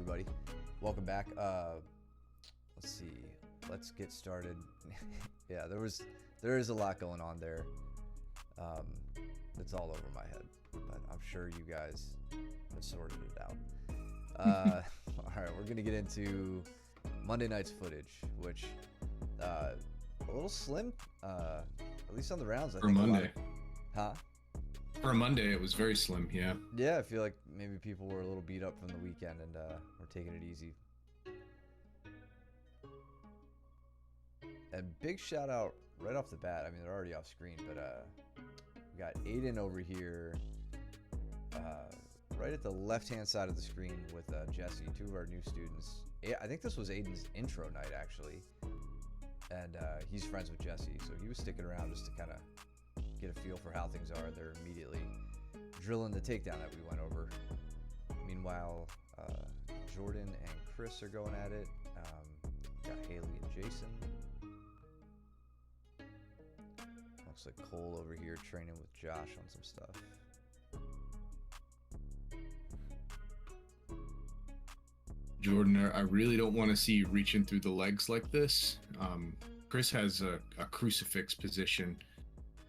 everybody. Welcome back. Let's see. Let's get started. Yeah, there is a lot going on there. Um, it's all over my head, but I'm sure you guys have sorted it out. All right, we're gonna get into Monday night's footage, which a little slim, at least on the rounds. I For think Monday. Huh? For a Monday, it was very slim. Yeah. Yeah, I feel like maybe people were a little beat up from the weekend and were taking it easy. And big shout out right off the bat. I mean, they're already off screen, but we got Aiden over here, right at the left-hand side of the screen with Jesse, two of our new students. I think this was Aiden's intro night, actually. And he's friends with Jesse, so he was sticking around just to kind of get a feel for how things are. They're immediately drilling the takedown that we went over. Meanwhile, Jordan and Chris are going at it. Got Haley and Jason. Looks like Cole over here training with Josh on some stuff. Jordan, I really don't want to see you reaching through the legs like this. Chris has a crucifix position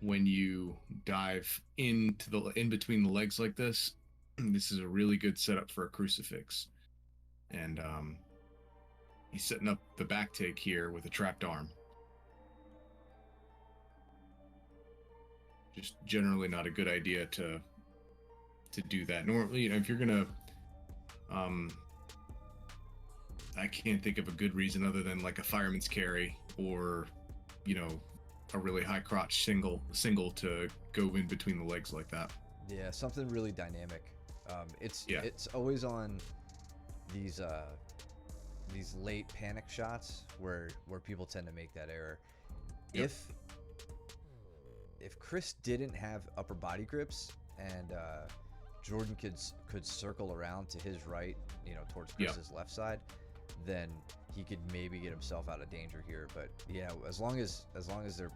when you dive in between the legs like this. This is a really good setup for a crucifix. And he's setting up the back take here with a trapped arm. Just generally not a good idea to do that. Normally, if you're gonna I can't think of a good reason other than like a fireman's carry or, a really high crotch single to go in between the legs like that. Yeah, something really dynamic. It's always on these late panic shots where people tend to make that error. Yep. If Chris didn't have upper body grips and Jordan could circle around to his right, towards Chris's left side, then he could maybe get himself out of danger here. But yeah, as long as they're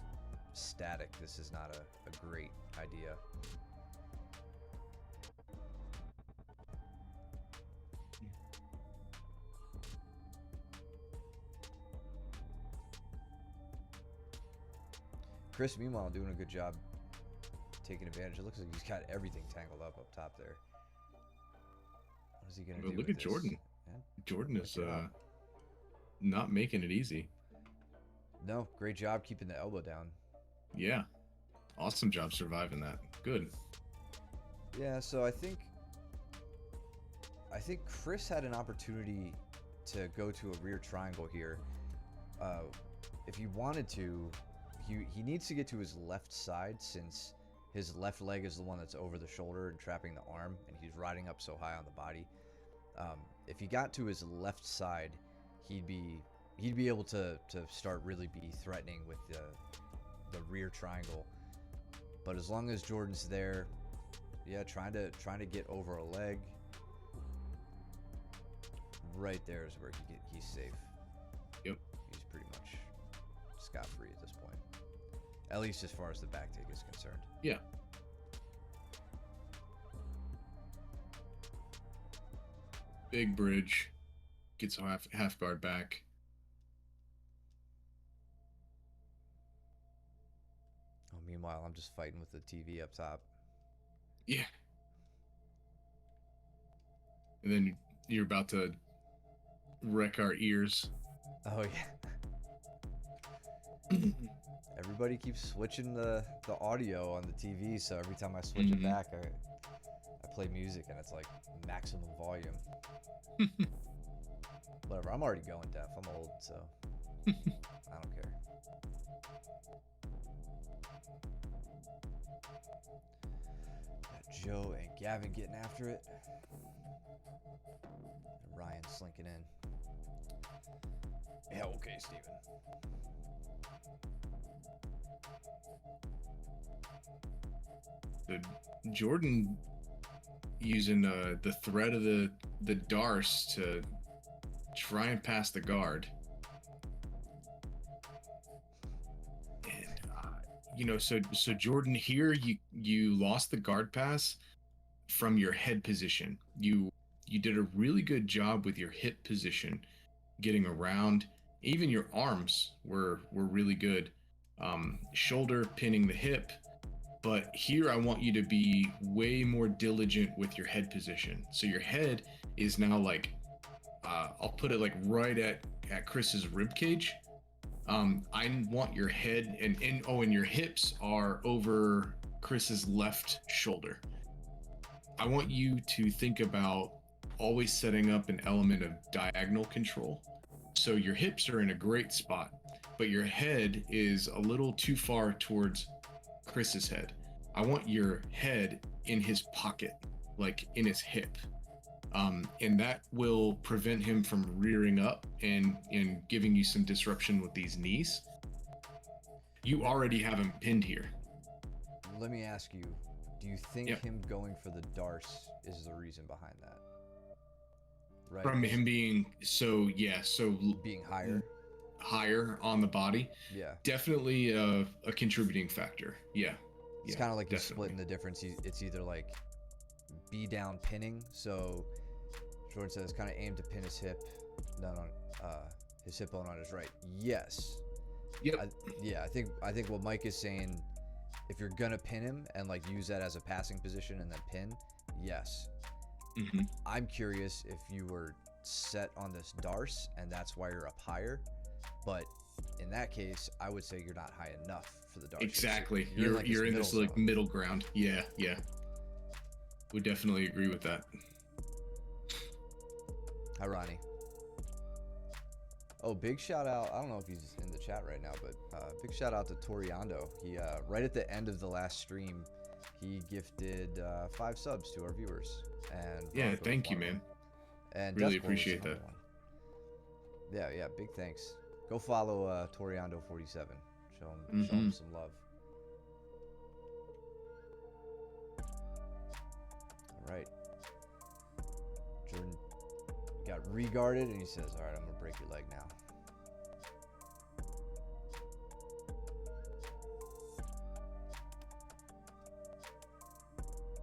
static, this is not a great idea. Chris, meanwhile, doing a good job taking advantage. It looks like he's got everything tangled up top there. What is he going to do? Look at Jordan. Yeah. Jordan is not making it easy. No, great job keeping the elbow down. Yeah. Awesome job surviving that. Good. Yeah, so I think Chris had an opportunity to go to a rear triangle here. If he wanted to, he needs to get to his left side since his left leg is the one that's over the shoulder and trapping the arm, and he's riding up so high on the body. If he got to his left side, he'd be able to start really be threatening with the rear triangle. But as long as Jordan's there, trying to get over a leg, right there is where he's safe. Yep. He's pretty much scot-free at this point, at least as far as the back take is concerned. Yeah. Big bridge, gets half guard back. Oh, meanwhile, I'm just fighting with the TV up top. Yeah. And then you're about to wreck our ears. Oh yeah. Everybody keeps switching the audio on the TV, so every time I switch it back, I play music and it's like maximum volume. Whatever, I'm already going deaf. I'm old, so I don't care. Got Joe and Gavin getting after it. And Ryan slinking in. Yeah, okay, Steven. Jordan using the thread of the Darce to try and pass the guard. And so Jordan, here you lost the guard pass from your head position. You you did a really good job with your hip position, getting around. Even your arms were really good. Shoulder pinning the hip, but here I want you to be way more diligent with your head position. So your head is now like, I'll put it like right at Chris's rib cage. I want your head and your hips are over Chris's left shoulder. I want you to think about always setting up an element of diagonal control. So your hips are in a great spot, but your head is a little too far towards Chris's head. I want your head in his pocket, like in his hip. And that will prevent him from rearing up and giving you some disruption with these knees. You already have him pinned here. Let me ask you, do you think Yep. him going for the Darce is the reason behind that? Right? From him being so being higher? higher on the body, Yeah. definitely a contributing factor. Yeah. It's Yeah, kind of like he's definitely. splitting the difference. It's either like B down pinning, so Jordan says kind of aim to pin his hip, not on his hip bone on his right. Yes. Yep. I think what Mike is saying, if you're gonna pin him and like use that as a passing position and then pin, yes. hmm I'm curious if you were set on this Darce and that's why you're up higher, but in that case, I would say you're not high enough for the Darce. Exactly. You're like You're in this middle like zone. middle ground. Yeah. Yeah. Would definitely agree with that. Hi, Ronnie. Oh, big shout out. I don't know if he's in the chat right now, but big shout out to Toriando. He right at the end of the last stream, he gifted 5 subs to our viewers. And Yeah, Bronco was thank you, one of man. them. And Really Deathborn was appreciate another that. one. Yeah, big thanks. Go follow Toriando47. Show him Mm-hmm. some love. All right. Jordan got regarded and he says, all right, I'm gonna break your leg now.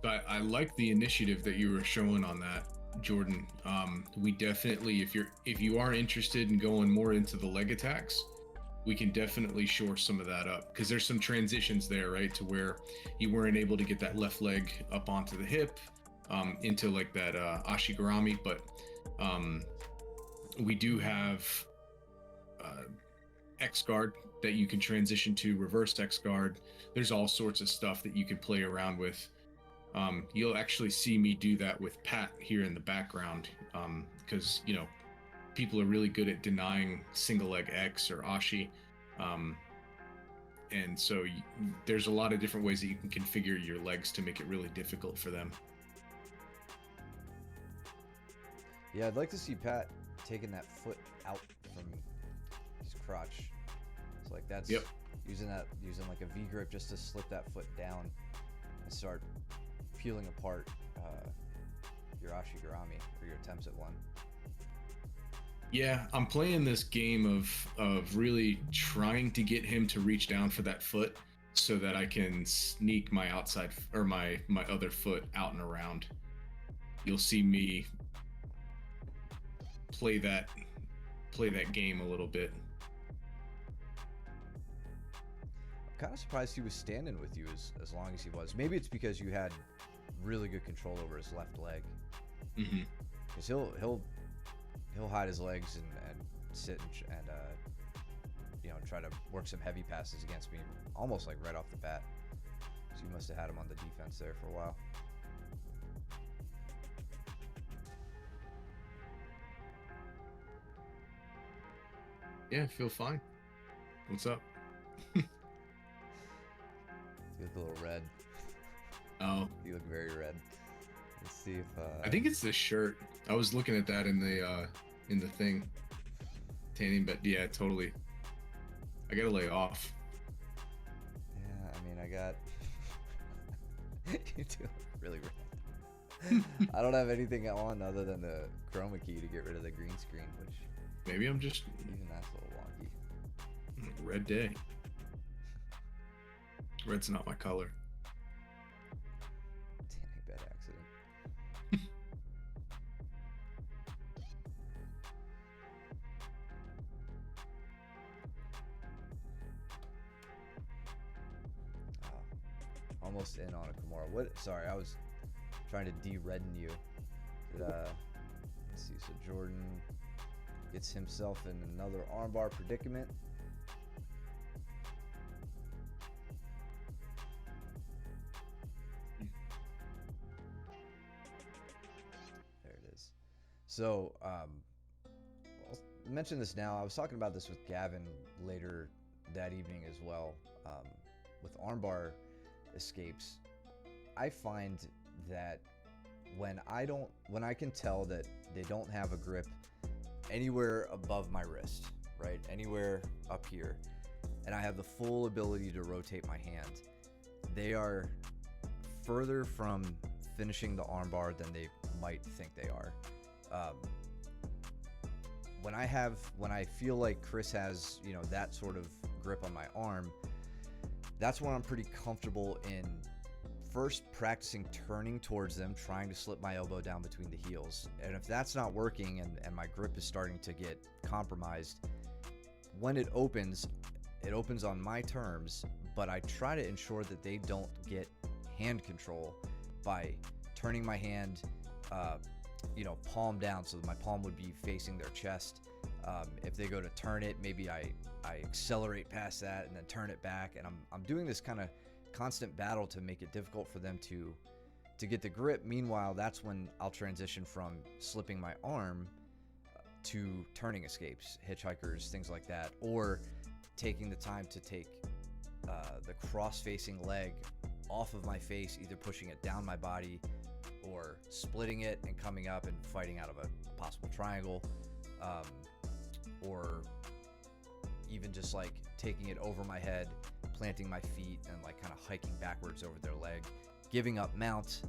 But I like the initiative that you were showing on that, Jordan. We definitely, if you are interested in going more into the leg attacks, we can definitely shore some of that up because there's some transitions there, right, to where you weren't able to get that left leg up onto the hip, into like that ashigarami, but we do have X guard that you can transition to, reverse X guard. There's all sorts of stuff that you can play around with. You'll actually see me do that with Pat here in the background, because people are really good at denying single leg X or Ashi, and so there's a lot of different ways that you can configure your legs to make it really difficult for them. Yeah, I'd like to see Pat taking that foot out from his crotch. So like that's Yep. using like a V grip just to slip that foot down and start peeling apart your ashigarami or your attempts at one. Yeah, I'm playing this game of really trying to get him to reach down for that foot so that I can sneak my outside or my other foot out and around. You'll see me play that game a little bit. I'm kind of surprised he was standing with you as long as he was. Maybe it's because you had really good control over his left leg. Mm-hmm. Because he'll hide his legs and sit and try to work some heavy passes against me almost like right off the bat. So you must have had him on the defense there for a while. Yeah, I feel fine. What's up? You look a little red. Oh, You look very red. Let's see if I think it's this shirt. I was looking at that in the thing. Tanning, but yeah, totally. I gotta lay off. Yeah, I mean, I got you do look really red. I don't have anything on other than the chroma key to get rid of the green screen, which Maybe I'm just even that's a little wonky. red day. Red's not my color. Tanning bed accident. almost in on a Kimura. What? Sorry, I was trying to de-redden you. Let's see. So Jordan gets himself in another armbar predicament. There it is. So, I'll mention this now. I was talking about this with Gavin later that evening as well. With armbar escapes, I find that when I can tell that they don't have a grip anywhere above my wrist, right? Anywhere up here, and I have the full ability to rotate my hand, they are further from finishing the armbar than they might think they are. When I feel like Chris has, that sort of grip on my arm, that's when I'm pretty comfortable in first practicing turning towards them, trying to slip my elbow down between the heels. And if that's not working and my grip is starting to get compromised, when it opens on my terms, but I try to ensure that they don't get hand control by turning my hand, palm down, so that my palm would be facing their chest. If they go to turn it, maybe I accelerate past that and then turn it back, and I'm doing this kind of constant battle to make it difficult for them to get the grip. Meanwhile, that's when I'll transition from slipping my arm to turning escapes, hitchhikers, things like that, or taking the time to take the cross-facing leg off of my face, either pushing it down my body or splitting it and coming up and fighting out of a possible triangle, or even just like taking it over my head, planting my feet, and like kind of hiking backwards over their leg, giving up mount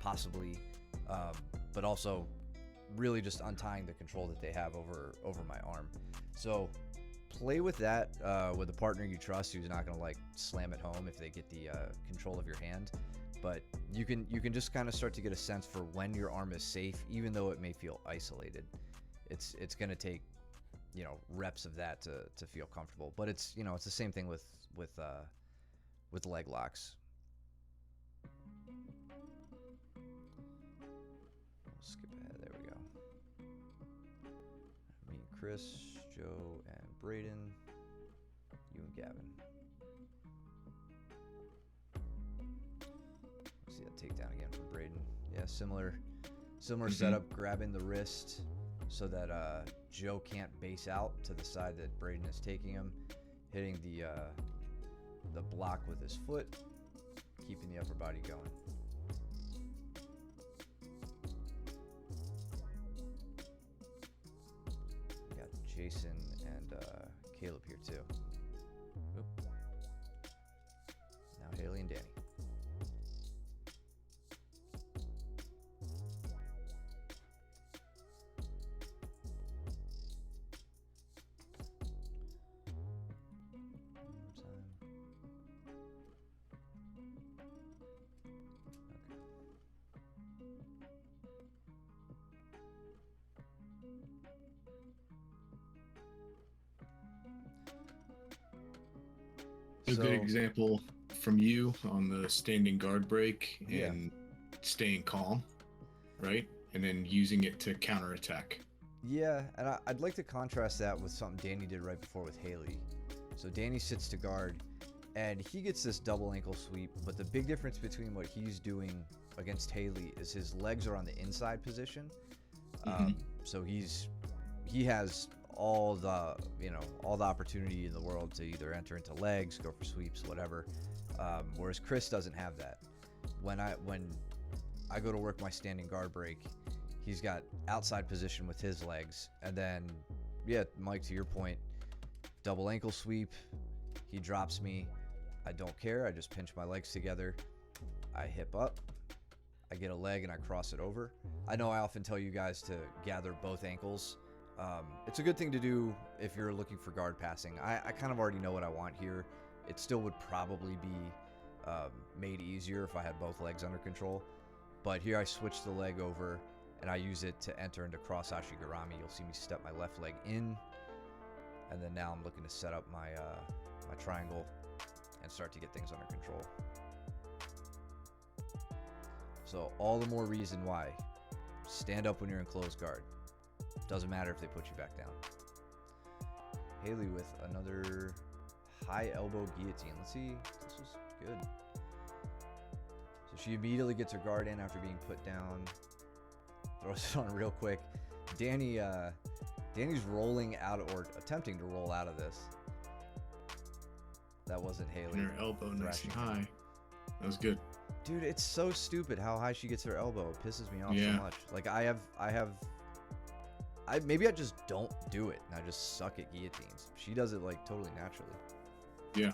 possibly, but also really just untying the control that they have over my arm. So play with that with a partner you trust, who's not going to like slam it home if they get the control of your hand. But you can just kind of start to get a sense for when your arm is safe, even though it may feel isolated. It's going to take reps of that to feel comfortable. But it's it's the same thing with leg locks. We'll skip ahead. There we go. Me and Chris, Joe, and Braden. You and Gavin. See that takedown again from Braden. Yeah, similar setup, grabbing the wrist so that Joe can't base out to the side that Braden is taking him, hitting the block with his foot, keeping the upper body going. We got Jason and Caleb here too. Oop. Now Haley and Danny. A good example from you on the standing guard break and staying calm, right? And then using it to counterattack. Yeah, and I'd like to contrast that with something Danny did right before with Haley. So Danny sits to guard, and he gets this double ankle sweep, but the big difference between what he's doing against Haley is his legs are on the inside position. So he has all the opportunity in the world to either enter into legs, go for sweeps, whatever. Whereas Chris doesn't have that. When I go to work my standing guard break, he's got outside position with his legs, and then Mike, to your point, double ankle sweep, he drops me, I don't care, I just pinch my legs together, I hip up, I get a leg and I cross it over. I know I often tell you guys to gather both ankles. It's a good thing to do if you're looking for guard passing. I kind of already know what I want here. It still would probably be made easier if I had both legs under control. But here I switch the leg over and I use it to enter into cross ashigarami. You'll see me step my left leg in, and then now I'm looking to set up my my triangle and start to get things under control. So all the more reason why. Stand up when you're in closed guard. Doesn't matter if they put you back down. Haley with another high elbow guillotine. Let's see. This was good. So she immediately gets her guard in after being put down. Throws it on real quick. Danny's rolling out, or attempting to roll out of this. That wasn't Haley. And her elbow nice and high. That was good. Dude, it's so stupid how high she gets her elbow. It pisses me off so much. Like maybe I just don't do it and I just suck at guillotines. She does it like totally naturally. Yeah.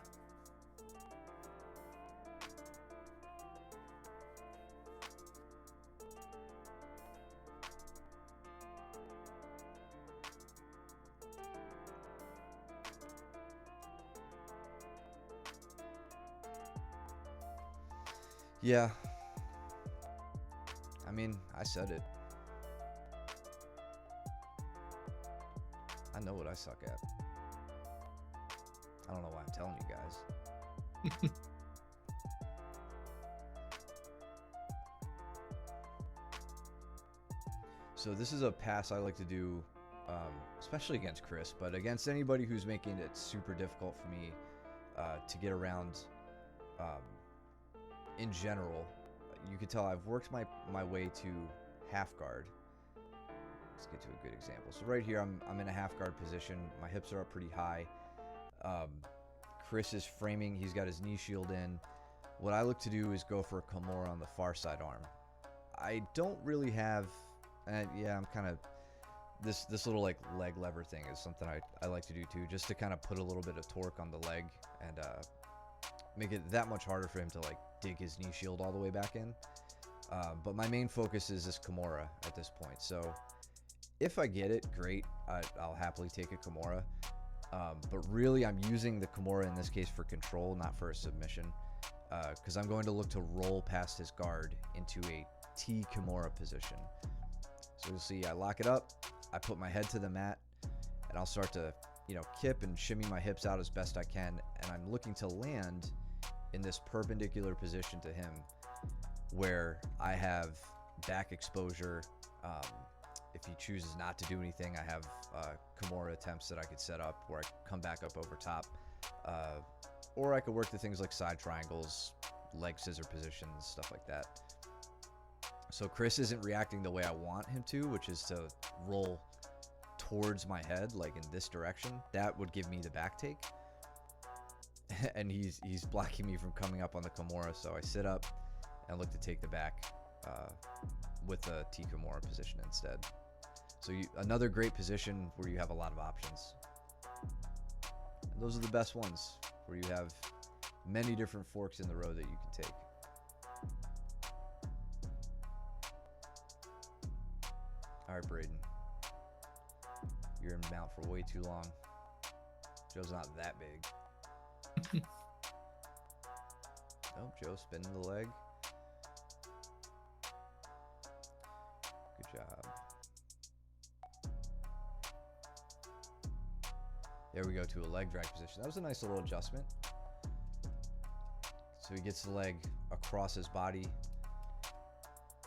Yeah. I mean, I said it. I know what I suck at. I don't know why I'm telling you guys. So this is a pass I like to do, especially against Chris, but against anybody who's making it super difficult for me to get around. In general, you can tell I've worked my way to half guard. Let's get to a good example. So right here, I'm in a half guard position. My hips are up pretty high. Chris is framing. He's got his knee shield in. What I look to do is go for a Kimura on the far side arm. I don't really have, yeah, I'm kind of, this little like leg lever thing is something I like to do too, just to kind of put a little bit of torque on the leg and make it that much harder for him to like dig his knee shield all the way back in. But my main focus is this Kimura at this point. So if I get it, great. I'll happily take a Kimura. But really, I'm using the Kimura in this case for control, not for a submission. Because I'm going to look to roll past his guard into a T Kimura position. So you'll see I lock it up, I put my head to the mat, and I'll start to, kip and shimmy my hips out as best I can. And I'm looking to land in this perpendicular position to him where I have back exposure. If he chooses not to do anything, I have Kimura attempts that I could set up where I come back up over top. Or I could work the things like side triangles, leg scissor positions, stuff like that. So Chris isn't reacting the way I want him to, which is to roll towards my head, like in this direction. That would give me the back take. And he's blocking me from coming up on the Kimura, so I sit up and look to take the back with a T Kimura position instead. So another great position where you have a lot of options. And those are the best ones, where you have many different forks in the road that you can take. All right, Braden. You're in mount for way too long. Joe's not that big. Nope, Joe spinning the leg. Good job. There we go to a leg drag position. That was a nice little adjustment. So he gets the leg across his body,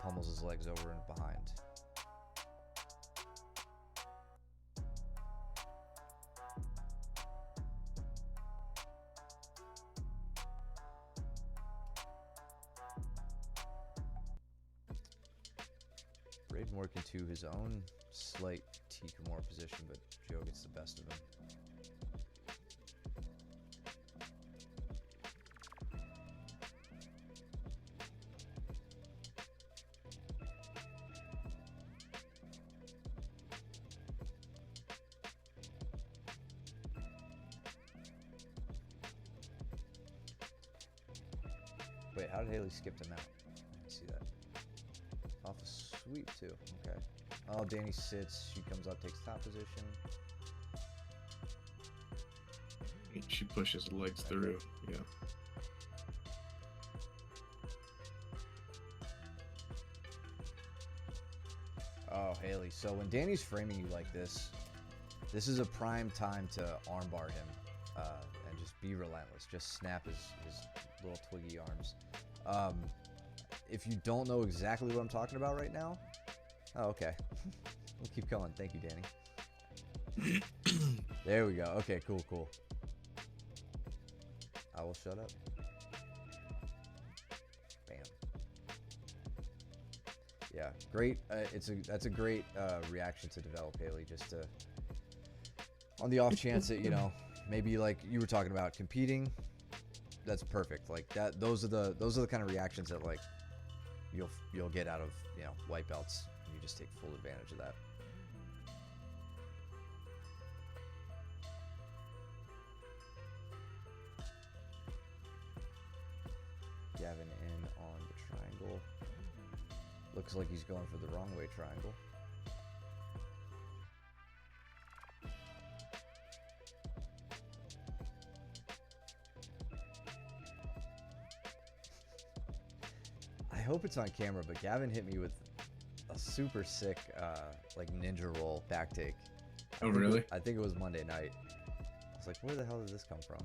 pummels his legs over and behind. Braden working to his own slight T Kimura position, but Joe gets the best of him. Wait, how did Haley skip the mount? I didn't see that. Off a sweep too. Okay. Oh, Danny sits. She comes up, takes top position. She pushes the legs through. Yeah. Oh, Haley. So when Danny's framing you like this is a prime time to armbar him and just be relentless. Just snap his little twiggy arms. if you don't know exactly what I'm talking about right now, oh, okay. We'll keep going. Thank you, Danny. There we go. Okay, cool, cool. I will shut up. Bam. Yeah, great. That's a great reaction to develop, Haley. Just to, on the off chance that, you know, maybe like you were talking about competing, that's perfect. Like that. Those are the kind of reactions that like you'll get out of, you know, white belts. And you just take full advantage of that. Gavin in on the triangle. Looks like he's going for the wrong way triangle. I hope it's on camera, but Gavin hit me with a super sick like ninja roll back take. Oh, really? I think it was Monday night. I was like, where the hell did this come from?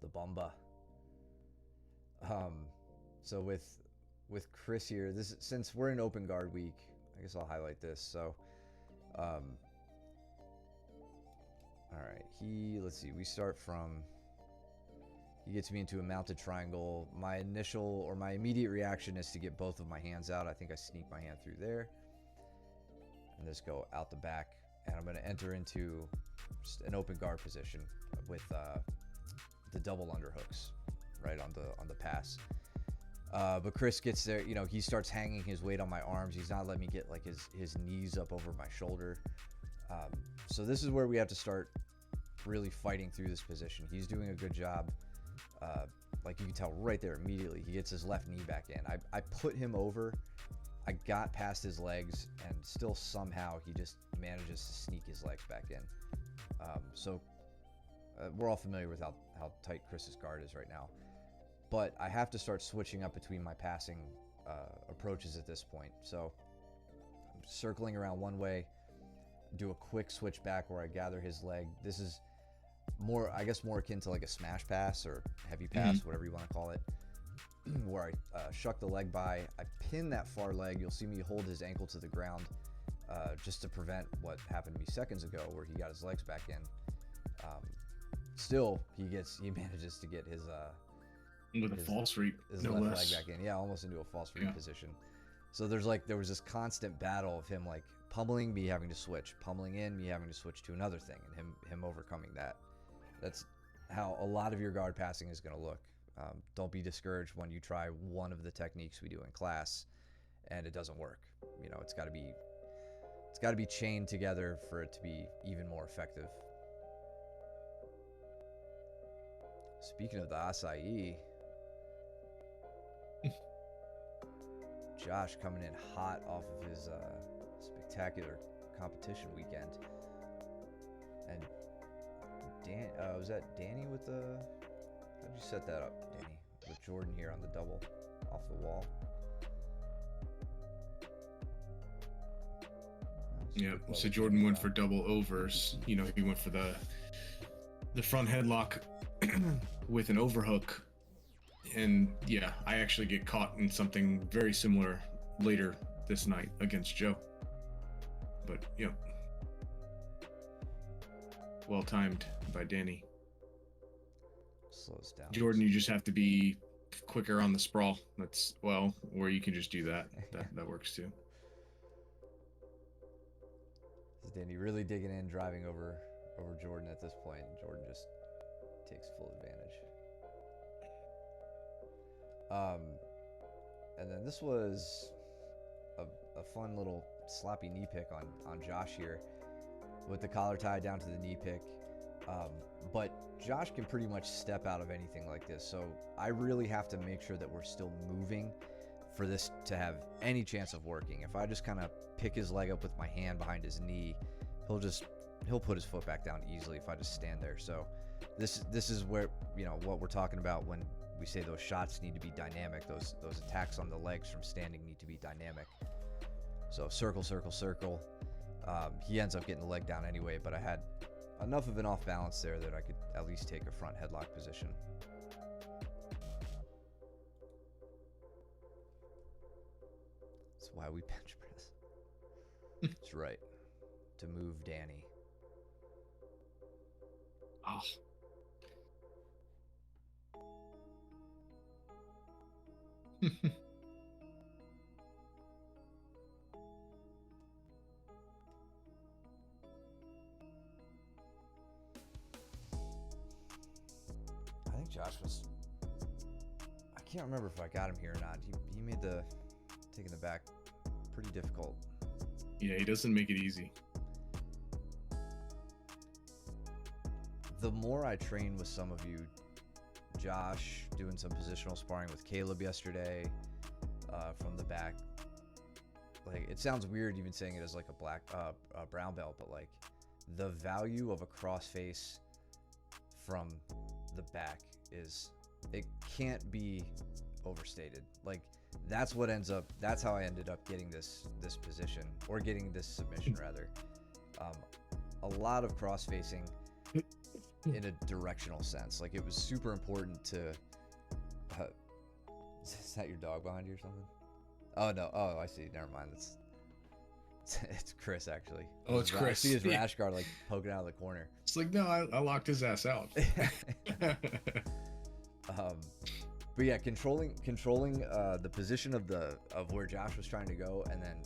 The Bomba. So with Chris here, this since we're in open guard week, I guess I'll highlight this. So, all right, let's see, we start from, he gets me into a mounted triangle. My initial or my immediate reaction is to get both of my hands out. I think I sneak my hand through there and just go out the back, and I'm going to enter into just an open guard position with the double underhooks right on the pass. But Chris gets there, you know, he starts hanging his weight on my arms. He's not letting me get like his knees up over my shoulder. So this is where we have to start really fighting through this position. He's doing a good job. Like you can tell right there immediately, he gets his left knee back in. I put him over. I got past his legs, and still somehow he just manages to sneak his legs back in. We're all familiar with how tight Chris's guard is right now. But I have to start switching up between my passing approaches at this point. So I'm circling around one way, do a quick switch back where I gather his leg. This is more, I guess, more akin to like a smash pass or heavy pass, whatever you want to call it, where I shuck the leg by. I pin that far leg. You'll see me hold his ankle to the ground just to prevent what happened to me seconds ago where he got his legs back in. Still, he manages to get his with a false reap, his no left less. leg back in. Yeah, almost into a false reap position. So there was this constant battle of him like pummeling me, having to switch, pummeling in me, having to switch to another thing, and him overcoming that. That's how a lot of your guard passing is going to look. Don't be discouraged when you try one of the techniques we do in class and it doesn't work. You know, it's got to be chained together for it to be even more effective. Speaking of the acai, Josh coming in hot off of his spectacular competition weekend. And was that Danny with the, how'd you set that up, Danny? With Jordan here on the double off the wall. Yeah, so Jordan went for double overs. You know, he went for the front headlock with an overhook. And yeah, I actually get caught in something very similar later this night against Joe. But yeah, well timed by Danny. Slows down. Jordan, you just have to be quicker on the sprawl. That's, well, or you can just do that. That works too. This is Danny really digging in, driving over Jordan at this point. Jordan just takes full advantage. And then this was a fun little sloppy knee pick on Josh here with the collar tied down to the knee pick. But Josh can pretty much step out of anything like this. So I really have to make sure that we're still moving for this to have any chance of working. If I just kind of pick his leg up with my hand behind his knee, he'll just he'll put his foot back down easily if I just stand there. So this is where, you know, what we're talking about when we say those shots need to be dynamic. Those attacks on the legs from standing need to be dynamic. So circle, circle, circle. He ends up getting the leg down anyway, but I had enough of an off balance there that I could at least take a front headlock position. That's why we bench press. That's right. To move Danny. Oh. I think Josh was... I can't remember if I got him here or not. He made the taking the back pretty difficult. Yeah, he doesn't make it easy. The more I train with some of you, Josh doing some positional sparring with Caleb yesterday from the back, like, it sounds weird even saying it as like a brown belt, but like the value of a crossface from the back it can't be overstated. Like, that's how I ended up getting this position, or getting this submission rather. A lot of cross facing in a directional sense. Like, it was super important to is that your dog behind you or something? Oh no, oh I see, never mind. It's Chris, actually. Oh, it's Chris. I see his rash guard like poking out of the corner. It's like, no, I locked his ass out. But yeah, controlling the position of where Josh was trying to go, and then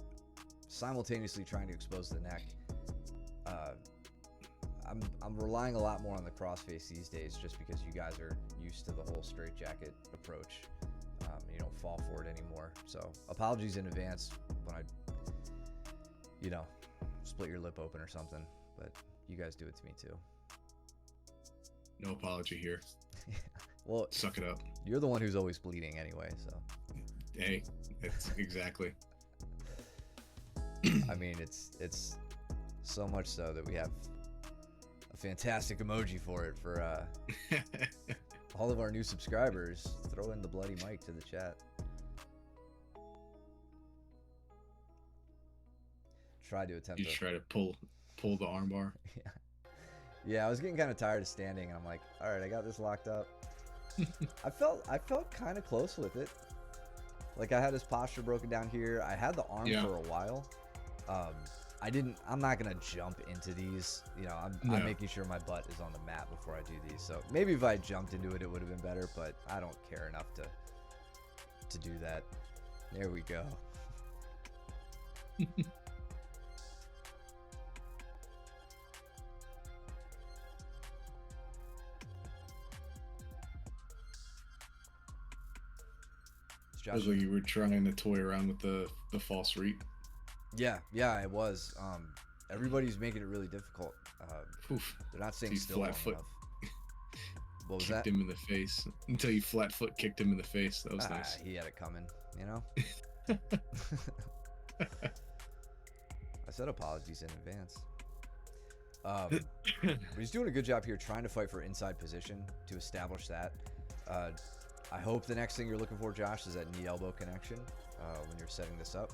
simultaneously trying to expose the neck. I'm relying a lot more on the crossface these days, just because you guys are used to the whole straitjacket approach. You don't fall for it anymore. So apologies in advance when I, you know, split your lip open or something. But you guys do it to me too. No apology here. Well, suck it up. You're the one who's always bleeding anyway, so. Hey, it's exactly. I mean, it's so much so that we have a fantastic emoji for it for all of our new subscribers. Throw in the bloody mic to the chat. Try to attempt. You try to pull the armbar. Yeah. Yeah, I was getting kind of tired of standing, and I'm like, all right, I got this locked up. I felt kind of close with it. Like, I had his posture broken down here. I had the arm for a while. I'm not gonna jump into these. You know, I'm making sure my butt is on the mat before I do these. So maybe if I jumped into it, it would have been better. But I don't care enough to do that. There we go. It was like you were trying to toy around with the false reap. Yeah, it was. Everybody's making it really difficult. They're not staying still long enough. What was that? Kicked him in the face. Until you flat foot kicked him in the face. That was nice. He had it coming, you know? I said apologies in advance. But he's doing a good job here trying to fight for inside position to establish that. I hope the next thing you're looking for, Josh, is that knee elbow connection when you're setting this up.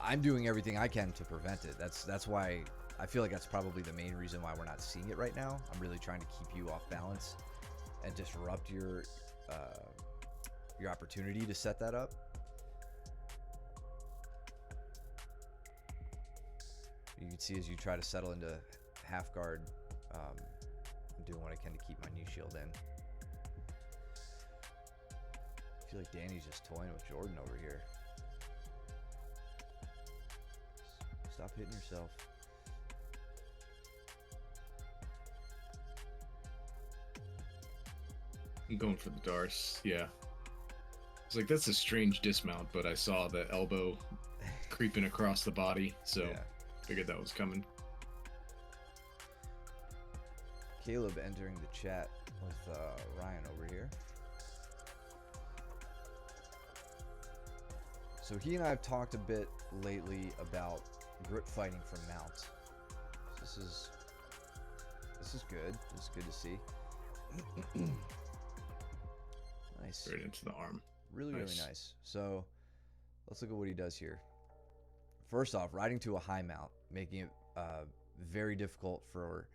I'm doing everything I can to prevent it. That's why I feel like that's probably the main reason why we're not seeing it right now. I'm really trying to keep you off balance and disrupt your opportunity to set that up. You can see as you try to settle into half guard, I'm doing what I can to keep my knee shield in. I feel like Danny's just toying with Jordan over here. Stop hitting yourself. I'm going for the Darce, yeah. It's like, that's a strange dismount, but I saw the elbow creeping across the body, so figured that was coming. Caleb entering the chat with Ryan over here. So he and I have talked a bit lately about grip fighting from mount. This is good. This is good to see. Nice. Straight into the arm. Really, really nice. So let's look at what he does here. First off, riding to a high mount, making it very difficult for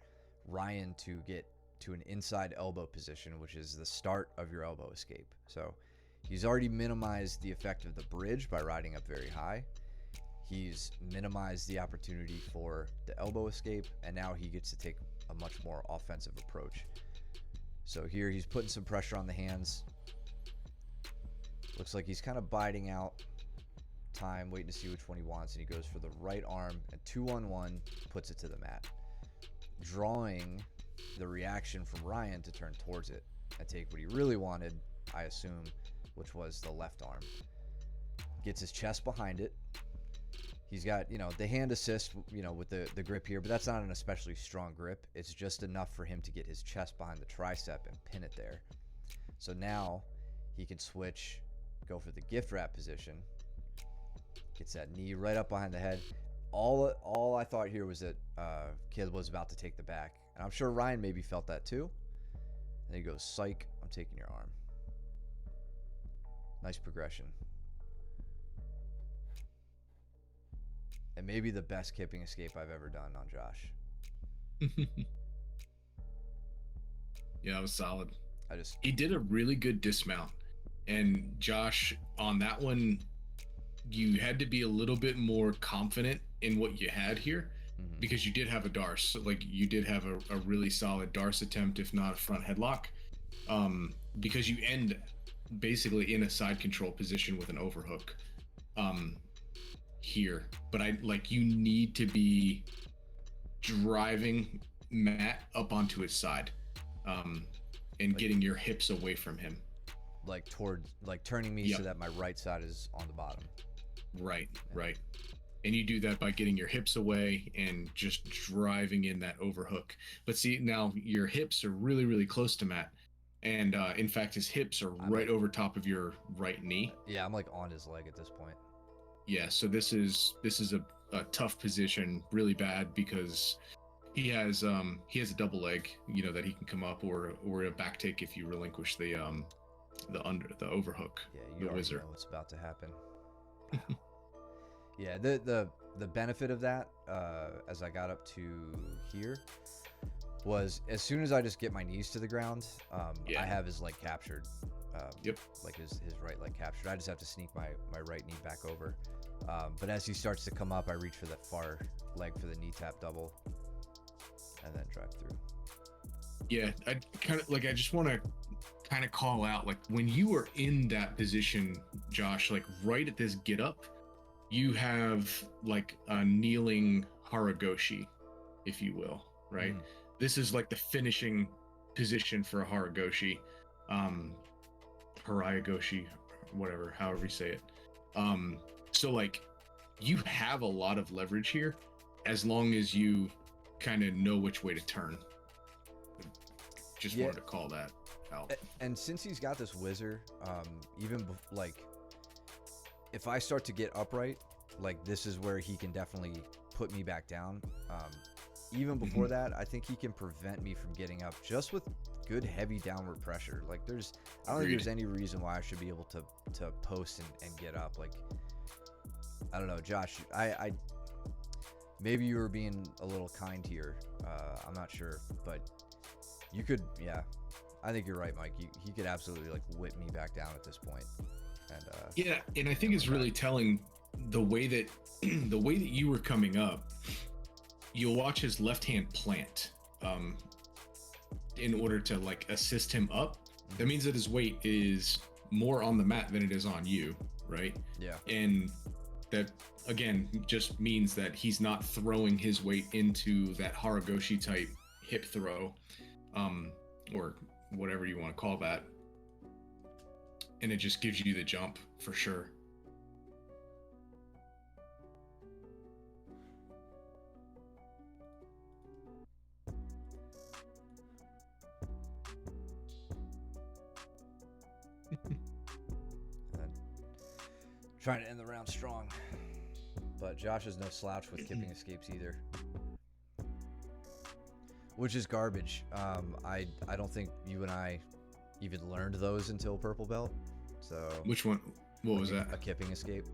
Ryan to get to an inside elbow position, which is the start of your elbow escape. So he's already minimized the effect of the bridge by riding up very high. He's minimized the opportunity for the elbow escape, and now he gets to take a much more offensive approach. So here he's putting some pressure on the hands. Looks like he's kind of biding out time, waiting to see which one he wants, and he goes for the right arm, and 2-on-1 puts it to the mat, drawing the reaction from Ryan to turn towards it and take what he really wanted, I assume, which was the left arm. Gets his chest behind it. He's got, the hand assist, with the grip here, but that's not an especially strong grip. It's just enough for him to get his chest behind the tricep and pin it there. So now he can switch, go for the gift wrap position. Gets that knee right up behind the head. All I thought here was that Kid was about to take the back. And I'm sure Ryan maybe felt that too. And he goes, psych, I'm taking your arm. Nice progression. And maybe the best kipping escape I've ever done on Josh. Yeah, it was solid. He did a really good dismount. And Josh, on that one, you had to be a little bit more confident in what you had here, because you did have a Darce. Like, you did have a really solid Darce attempt, if not a front headlock, because you end basically in a side control position with an overhook here. But you need to be driving Matt up onto his side, and getting your hips away from him. Turning me so that my right side is on the bottom. Right. And you do that by getting your hips away and just driving in that overhook. But see, now your hips are really, really close to Matt. And in fact, his hips are right over top of your right knee. Yeah, I'm on his leg at this point. Yeah, so this is a tough position, really bad, because he has a double leg, that he can come up, or a back take if you relinquish the overhook. Yeah, you already know what's about to happen. Yeah, the benefit of that, as I got up to here, was as soon as I just get my knees to the ground, I have his leg captured. Like his right leg captured. I just have to sneak my right knee back over. But as he starts to come up, I reach for that far leg for the knee tap double, and then drive through. Yeah, I just want to kind of call out, when you are in that position, Josh, right at this get up, you have a kneeling Haragoshi, if you will, right? This is the finishing position for a Haragoshi, Haragoshi, whatever, however you say it. So you have a lot of leverage here, as long as you kind of know which way to turn. Just wanted to call that out. And since he's got this whizzer, if I start to get upright, this is where he can definitely put me back down. Even before that, I think he can prevent me from getting up just with good heavy downward pressure. I don't think there's any reason why I should be able to post and get up. I don't know, Josh, I maybe you were being a little kind here. I'm not sure, but you could, I think you're right, Mike. He could absolutely whip me back down at this point. And and I think it's really telling the way that you were coming up. You'll watch his left hand plant in order to assist him up. That means that his weight is more on the mat than it is on you, right? Yeah. And that again just means that he's not throwing his weight into that Haragoshi type hip throw, or whatever you want to call that, and it just gives you the jump for sure. Trying to end the round strong, but Josh is no slouch with kipping escapes either. which is garbage. I don't think you and I even learned those until purple belt. So Which one? What was that? A kipping escape.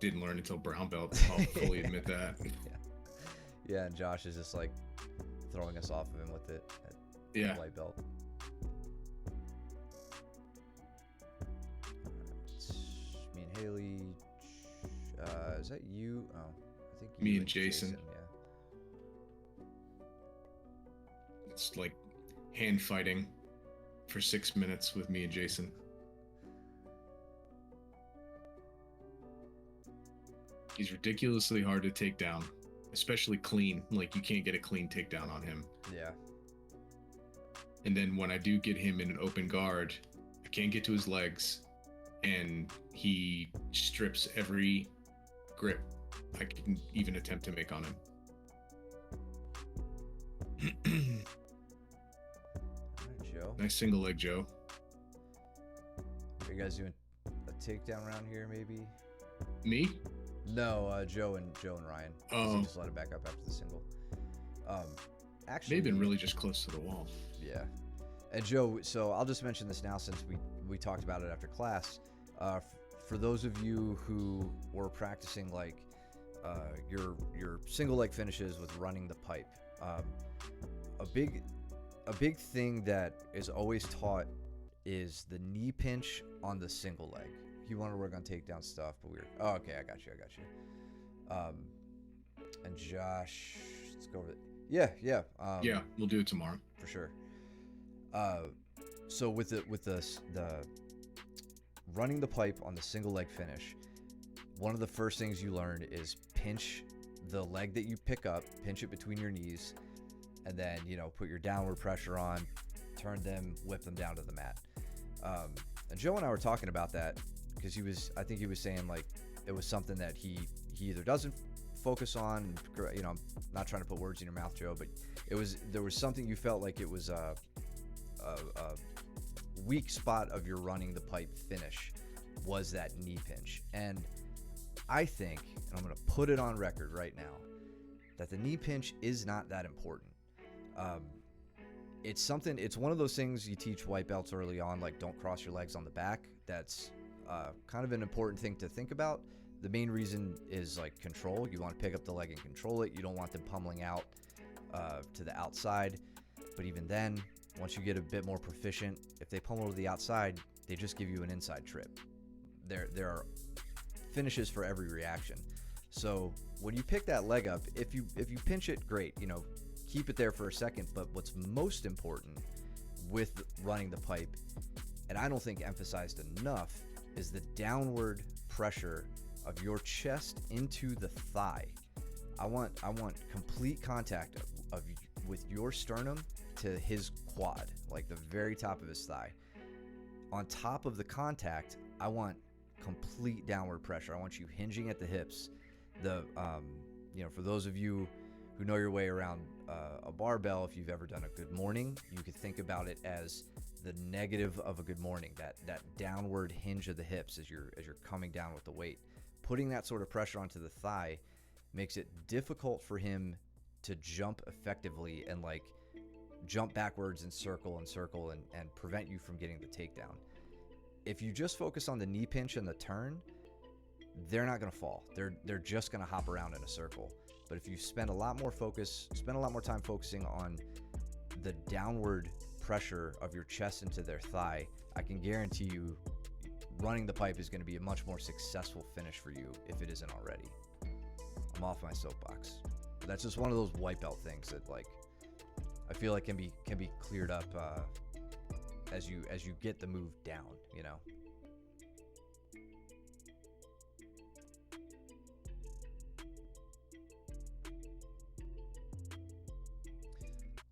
Didn't learn until brown belt. I'll fully admit that. Yeah, and Josh is just like throwing us off of him with it at Yeah. white belt. Me and Haley. Is that you? Oh, I think you Me and Jason. Yeah. It's like hand fighting for 6 minutes with me and Jason. He's ridiculously hard to take down, especially clean. Like, you can't get a clean takedown on him. Yeah. And then when I do get him in an open guard, I can't get to his legs, and he strips every grip I can even attempt to make on him. Alright, Joe. Nice single leg, Joe. Are you guys doing a takedown round here, maybe? Me? No, Joe and Ryan. Oh. Just let it back up after the single. Actually, They've been really just close to the wall. Yeah. And Joe, so I'll just mention this now since we talked about it after class. For those of you who were practicing like your single leg finishes with running the pipe, a big thing that is always taught is the knee pinch on the single leg. If you want to work on takedown stuff, but okay, I got you. And Josh, let's go over it. Yeah. Yeah, we'll do it tomorrow. For sure. So with the running the pipe on the single leg finish, one of the first things you learn is pinch the leg that you pick up, pinch it between your knees, and then, put your downward pressure on, turn them, whip them down to the mat. And Joe and I were talking about that because I think he was saying like it was something that he either doesn't focus on, I'm not trying to put words in your mouth, Joe, but there was something you felt like it was a weak spot of your running the pipe finish was that knee pinch. And I think, and I'm going to put it on record right now, that the knee pinch is not that important. It's one of those things you teach white belts early on, like don't cross your legs on the back. That's kind of an important thing to think about. The main reason is like control. You want to pick up the leg and control it. You don't want them pummeling out to the outside. But even then, once you get a bit more proficient, if they pummel to the outside, they just give you an inside trip. There are finishes for every reaction. So when you pick that leg up, if you pinch it, great. Keep it there for a second. But what's most important with running the pipe, and I don't think emphasized enough, is the downward pressure of your chest into the thigh. I want complete contact with your sternum to his quad, like the very top of his thigh. On top of the contact, I want complete downward pressure. I want you hinging at the hips. For those of you who know your way around a barbell, if you've ever done a good morning, you could think about it as the negative of a good morning, that downward hinge of the hips as you're coming down with the weight. Putting that sort of pressure onto the thigh makes it difficult for him to jump effectively and like jump backwards and circle and prevent you from getting the takedown. If you just focus on the knee pinch and the turn, they're not going to fall. They're just going to hop around in a circle. But if you spend a lot more time focusing on the downward pressure of your chest into their thigh, I can guarantee you running the pipe is going to be a much more successful finish for you if it isn't already. I'm off my soapbox. But that's just one of those white belt things that like I feel like can be cleared up as you get the move down,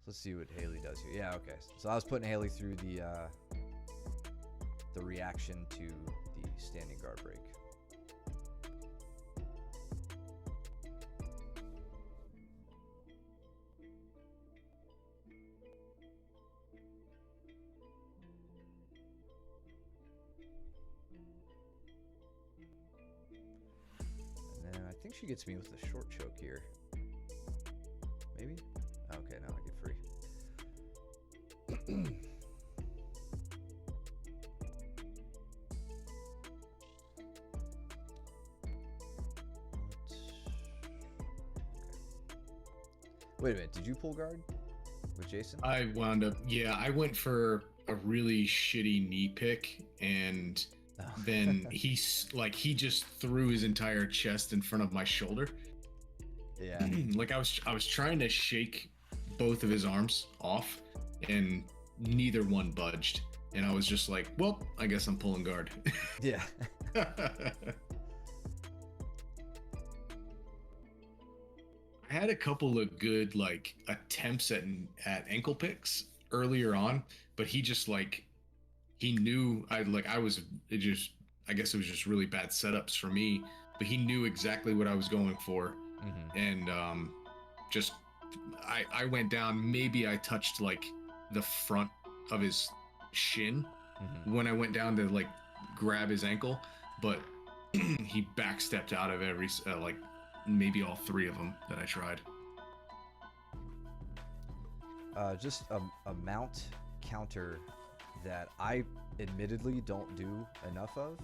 Let's see what Haley does here. Yeah, okay. So I was putting Haley through the reaction to the standing guard break. And then I think she gets me with the short choke here. Maybe? Okay. Okay, now I get free. Wait a minute, did you pull guard with Jason? I wound up, yeah, I went for a really shitty knee pick, and Oh. then he just threw his entire chest in front of my shoulder. Yeah. Like I was trying to shake both of his arms off, and neither one budged. And I was just like, well, I guess I'm pulling guard. Yeah. I had a couple of good like attempts at ankle picks earlier on, but he just like he knew I was it just I guess it was just really bad setups for me, but he knew exactly what I was going for. Mm-hmm. And just I went down, maybe I touched like the front of his shin Mm-hmm. when I went down to like grab his ankle, but he backstepped out of every like maybe all three of them that I tried. Just a mount counter that I admittedly don't do enough of,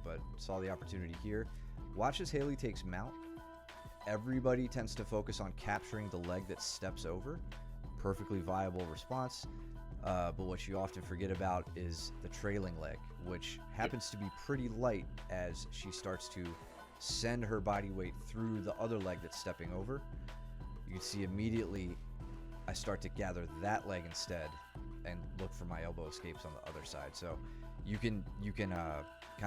but saw the opportunity here. Watch as Haley takes mount. Everybody tends to focus on capturing the leg that steps over. Perfectly viable response. But what you often forget about is the trailing leg, which happens to be pretty light as she starts to send her body weight through the other leg that's stepping over. You can see immediately I start to gather that leg instead and look for my elbow escapes on the other side. So you can kind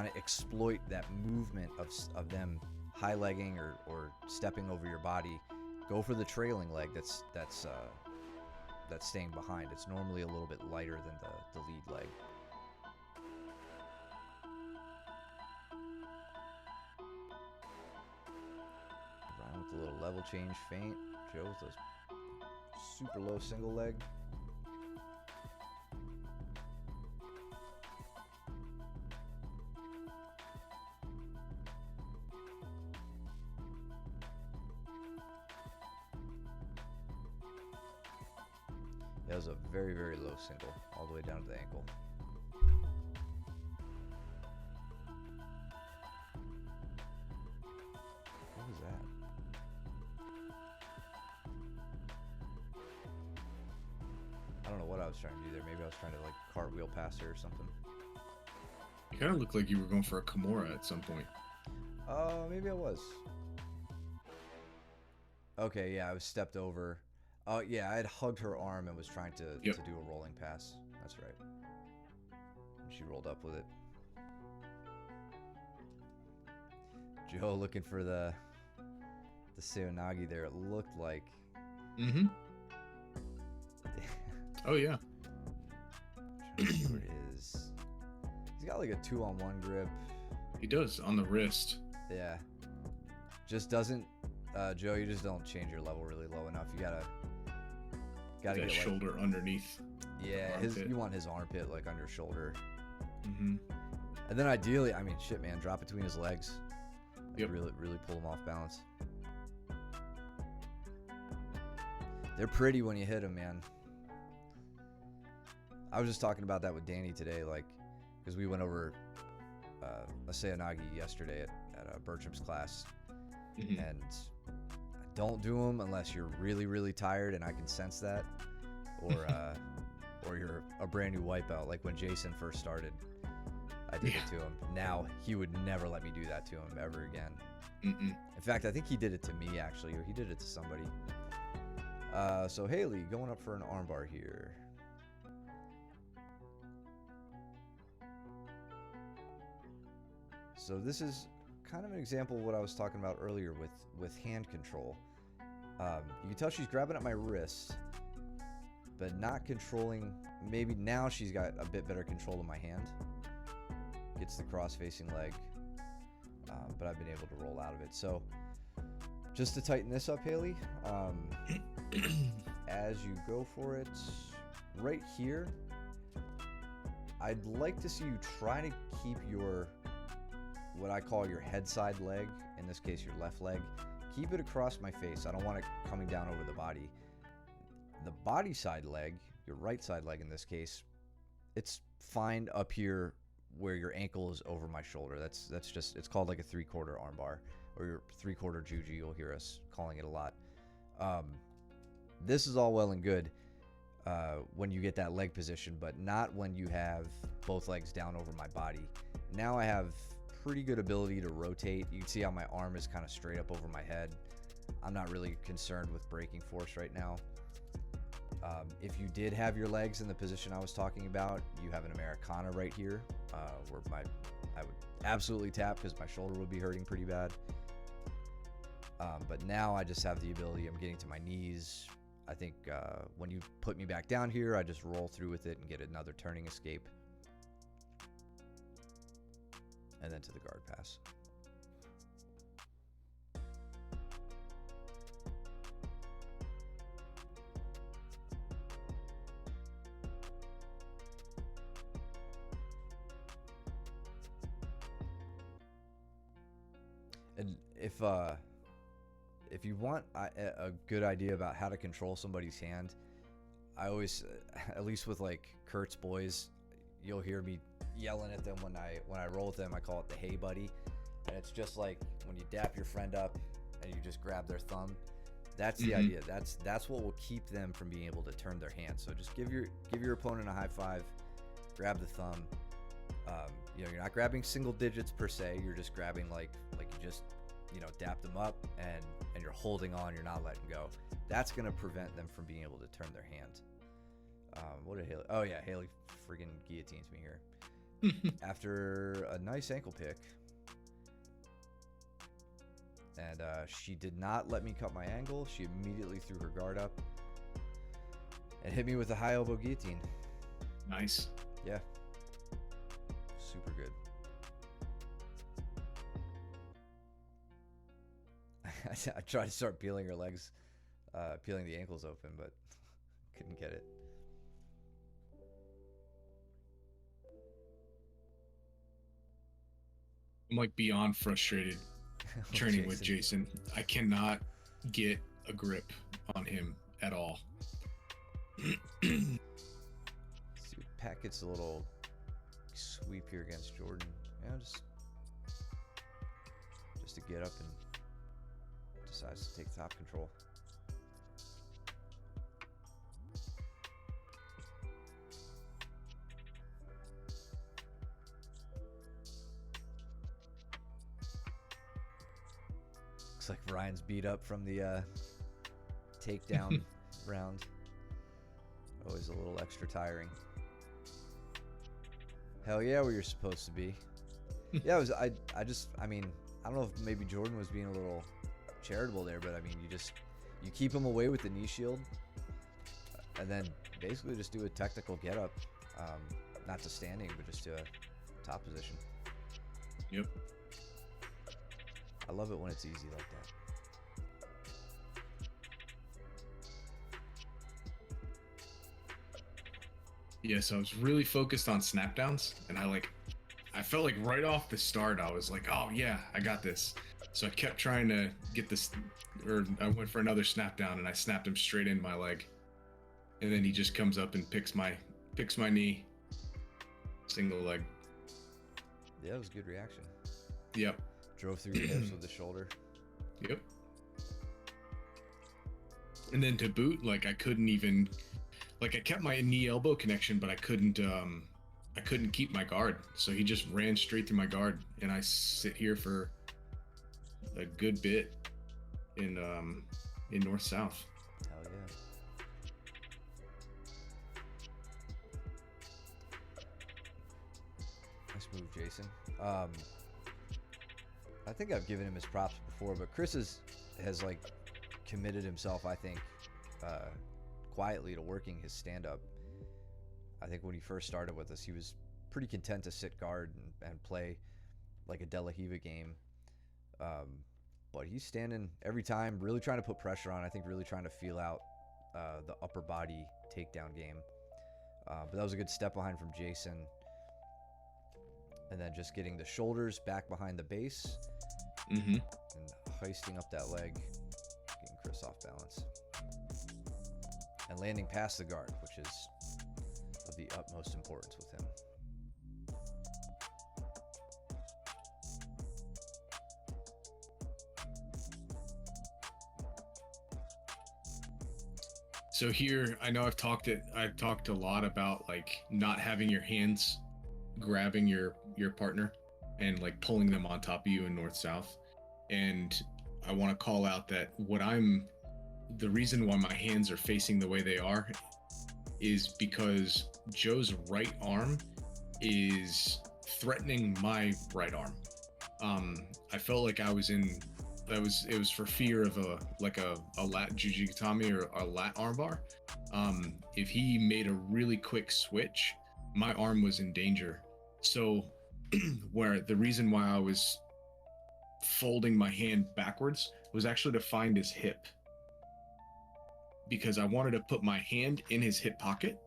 of exploit that movement of them high legging or stepping over your body. Go for the trailing leg that's staying behind. It's normally a little bit lighter than the lead leg. Ryan with the little level change feint. Joe with those super low single leg. That was a very, very low single, all the way down to the ankle. What was that? I don't know what I was trying to do there. Maybe I was trying to like cartwheel past her or something. You kind of looked like you were going for a Kimura at some point. Maybe I was. Okay, yeah, I was stepped over. Oh, yeah, I had hugged her arm and was trying to do a rolling pass. That's right. And she rolled up with it. Joe looking for the Seoinage there, it looked like. Mm-hmm. Oh, yeah. Trying to see where it is. He's got like a 2-on-1 grip. He does, on the wrist. Yeah. Just doesn't... Joe, you just don't change your level really low enough. You gotta That get shoulder like, underneath. yeah, you want his armpit like under shoulder. Mm-hmm. And then ideally, I mean, shit, man, drop between his legs. Like Yep. really pull him off balance. They're pretty when you hit them, man. I was just talking about that with Danny today, like, because we went over a Seoinage yesterday at Bertram's class, Mm-hmm. and don't do them unless you're really tired, and I can sense that, or you're a brand new wipeout. Like when Jason first started, I did it to him. Now he would never let me do that to him ever again. Mm-mm. In fact, I think he did it to me actually, or he did it to somebody. So Haley going up for an armbar here. So this is kind of an example of what I was talking about earlier with hand control. You can tell she's grabbing at my wrist, but not controlling. Maybe now she's got a bit better control of my hand. Gets the cross-facing leg, but I've been able to roll out of it. So just to tighten this up, Haley, as you go for it, right here, I'd like to see you try to keep your, what I call your head side leg, in this case your left leg, keep it across my face. I don't want it coming down over the body. The body side leg, your right side leg in this case, it's fine up here where your ankle is over my shoulder. That's just, it's called like a 3/4 armbar, or your 3/4 juji. You'll hear us calling it a lot. This is all well and good when you get that leg position, but not when you have both legs down over my body. Now I have pretty good ability to rotate. You can see how my arm is kind of straight up over my head. I'm not really concerned with braking force right now. If you did have your legs in the position I was talking about, you have an Americana right here, where I would absolutely tap because my shoulder would be hurting pretty bad. But now I just have the ability, I'm getting to my knees. I think when you put me back down here, I just roll through with it and get another turning escape. And then to the guard pass. And if you want a good idea about how to control somebody's hand, I always, at least with like Kurt's boys, you'll hear me yelling at them when I roll with them. I call it the hey buddy, and it's just like when you dap your friend up and you just grab their thumb. That's the idea. That's what will keep them from being able to turn their hand. So just give your opponent a high five, grab the thumb. You know, you're not grabbing single digits per se. You're just grabbing like you just, you know, dap them up and you're holding on. You're not letting go. That's gonna prevent them from being able to turn their hand. What did Haley? Oh yeah, Haley friggin' guillotines me here. After a nice ankle pick. And she did not let me cut my angle. She immediately threw her guard up and hit me with a high elbow guillotine. Nice. Yeah. Super good. I tried to start peeling her legs, peeling the ankles open, but couldn't get it. I'm like beyond frustrated training with Jason. I cannot get a grip on him at all. See, Pat gets a little sweep here against Jordan. Yeah, just to get up and decides to take top control. Looks like Ryan's beat up from the takedown round. Always a little extra tiring. Hell yeah, where you're supposed to be. Yeah, it was. I mean, I don't know if maybe Jordan was being a little charitable there, but I mean, you keep him away with the knee shield, and then basically just do a technical get up, not to standing, but just to a top position. Yep. I love it when it's easy like that. Yes, I was really focused on snap downs, and I felt like right off the start, I was like, oh yeah, I got this. So I kept trying to get this, or I went for another snap down, and I snapped him straight in my leg. And then he just comes up and picks my knee, single leg. Yeah, it was a good reaction. Yep. Drove through the hips with the shoulder. Yep. And then to boot, like I couldn't even, like I kept my knee elbow connection, but I couldn't keep my guard. So he just ran straight through my guard, and I sit here for a good bit in north-south. Hell yeah. Nice move, Jason. I think I've given him his props before, but Chris has like committed himself, I think, quietly to working his stand-up. I think when he first started with us, he was pretty content to sit guard and play like a De La Riva game. But he's standing every time, really trying to put pressure on. I think really trying to feel out the upper body takedown game. But that was a good step behind from Jason. And then just getting the shoulders back behind the base. Mm-hmm. And hoisting up that leg, getting Chris off balance. and landing past the guard, which is of the utmost importance with him. So here, I know I've talked a lot about like not having your hands grabbing your partner and like pulling them on top of you in north south. And I want to call out that the reason why my hands are facing the way they are is because Joe's right arm is threatening my right arm. I felt like it was for fear of a lat jujitami or a lat armbar. If he made a really quick switch, my arm was in danger. So where the reason why I was folding my hand backwards was actually to find his hip, because I wanted to put my hand in his hip pocket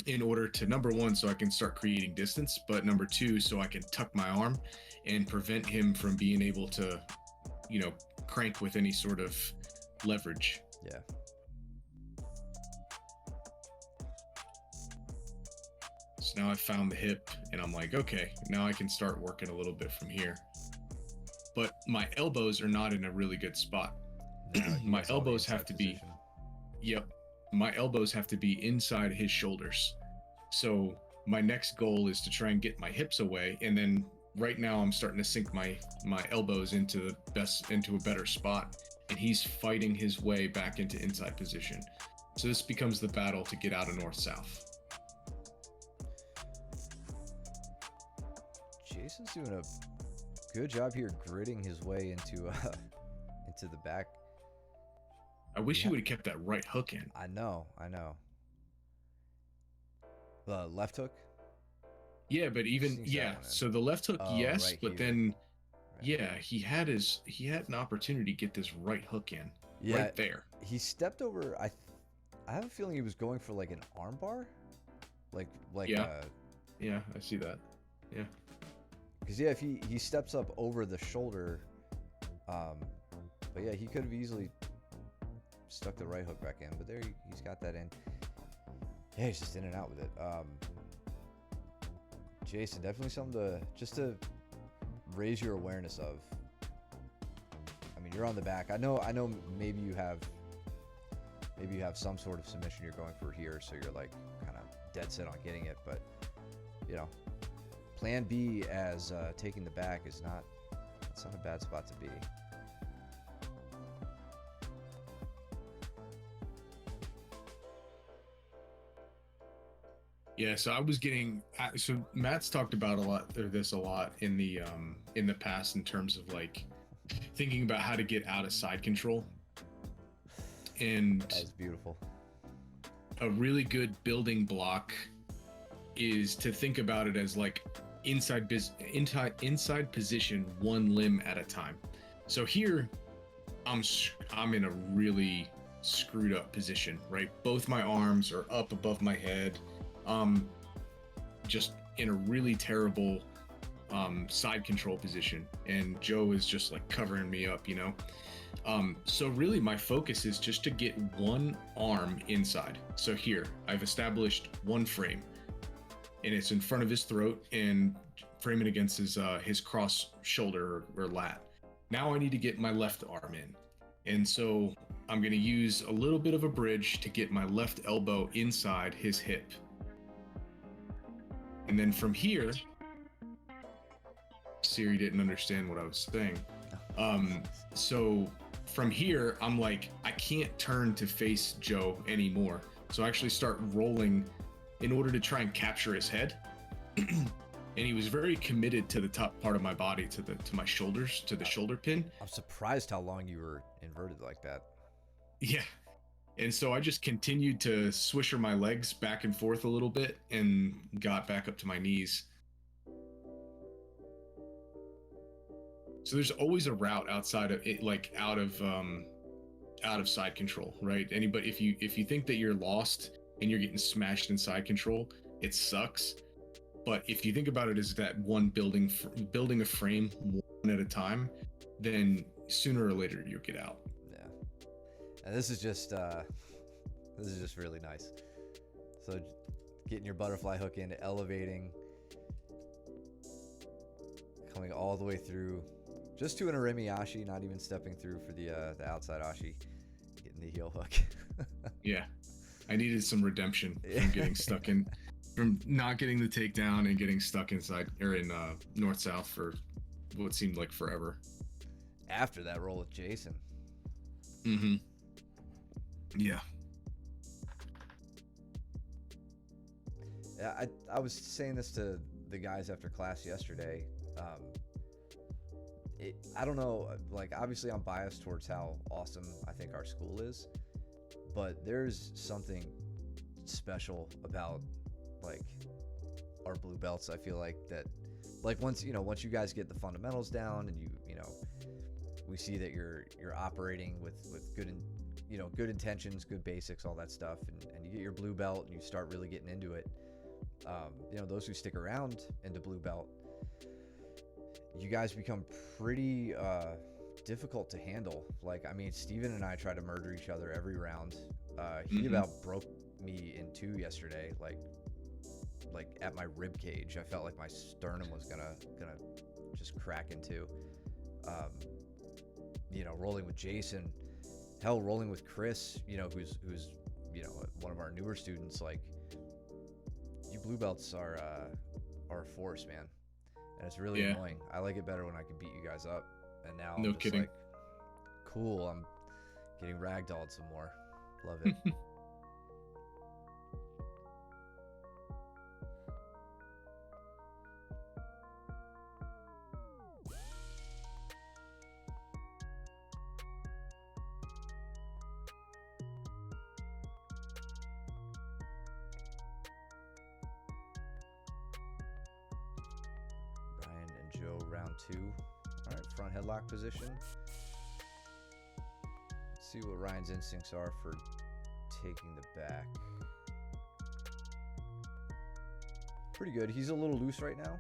in order to, number one, so I can start creating distance, but number two, so I can tuck my arm and prevent him from being able to, crank with any sort of leverage. Yeah. So now I found the hip and I'm like, okay, now I can start working a little bit from here. But my elbows are not in a really good spot. No, My elbows have to be, my elbows have to be inside his shoulders. So my next goal is to try and get my hips away, and then right now I'm starting to sink my elbows into a better spot, and he's fighting his way back into inside position. So this becomes the battle to get out of north-south. Jason's doing a good job here gritting his way into the back. I wish he would have kept that right hook in. I know. The left hook? Yeah, but even so the left hook, yes, right but here. then he had an opportunity to get this right hook in. Yeah, right there. He stepped over. I have a feeling he was going for like an arm bar, like yeah, I see that. Yeah, because if he steps up over the shoulder, but yeah, he could have easily stuck the right hook back in, but there he's got that in. Yeah, he's just in and out with it. Jason, definitely something to raise your awareness of. I mean, you're on the back. I know maybe you have some sort of submission you're going for here, so you're like kind of dead set on getting it, but plan B as taking the back it's not a bad spot to be. yeah. So I was getting. So Matt's talked about this a lot in the past in terms of like thinking about how to get out of side control. And That's beautiful. A really good building block is to think about it as like inside position, one limb at a time. So here I'm in a really screwed up position, right? Both my arms are up above my head. Just in a really terrible side control position, and Joe is just like covering me up, so really my focus is just to get one arm inside. So here I've established one frame, and it's in front of his throat and frame it against his cross shoulder or lat. Now I need to get my left arm in, and so I'm going to use a little bit of a bridge to get my left elbow inside his hip. And then from here, Siri didn't understand what I was saying. So from here, I'm like, I can't turn to face Joe anymore. So I actually start rolling in order to try and capture his head. And he was very committed to the top part of my body, to my shoulders, to the shoulder pin. I'm surprised how long you were inverted like that. Yeah. And so I just continued to swisher my legs back and forth a little bit and got back up to my knees. So there's always a route outside of it, like out of side control, right? Anybody, if you think that you're lost and you're getting smashed in side control, it sucks. But if you think about it as that one building a frame one at a time, then sooner or later you'll get out. Yeah. And this is just This is just really nice. So getting your butterfly hook in, elevating, coming all the way through, just to an Arimi Ashi, not even stepping through for the outside Ashi, getting the heel hook. Yeah, I needed some redemption from getting stuck in, from not getting the takedown and getting stuck inside or in north south for what seemed like forever. After that roll with Jason. Mm-hmm. Yeah. Yeah, I was saying this to the guys after class yesterday. I don't know, like, obviously I'm biased towards how awesome I think our school is, but there's something special about, like, our blue belts. I feel like that, like, once you guys get the fundamentals down, and you know, we see that you're operating with good good intentions, good basics, all that stuff, and you get your blue belt and you start really getting into it. Those who stick around into blue belt, you guys become pretty difficult to handle. Like, I mean, Steven and I try to murder each other every round. He about broke me in two yesterday, like at my rib cage. I felt like my sternum was gonna just crack in two. Rolling with Jason, hell, rolling with Chris, who's one of our newer students. Like, you blue belts are a force, man, and it's really annoying. I like it better when I can beat you guys up, and now I'm just like, cool, I'm getting ragdolled some more. Love it. Round two. All right, front headlock position. Let's see what Ryan's instincts are for taking the back. Pretty good. He's a little loose right now.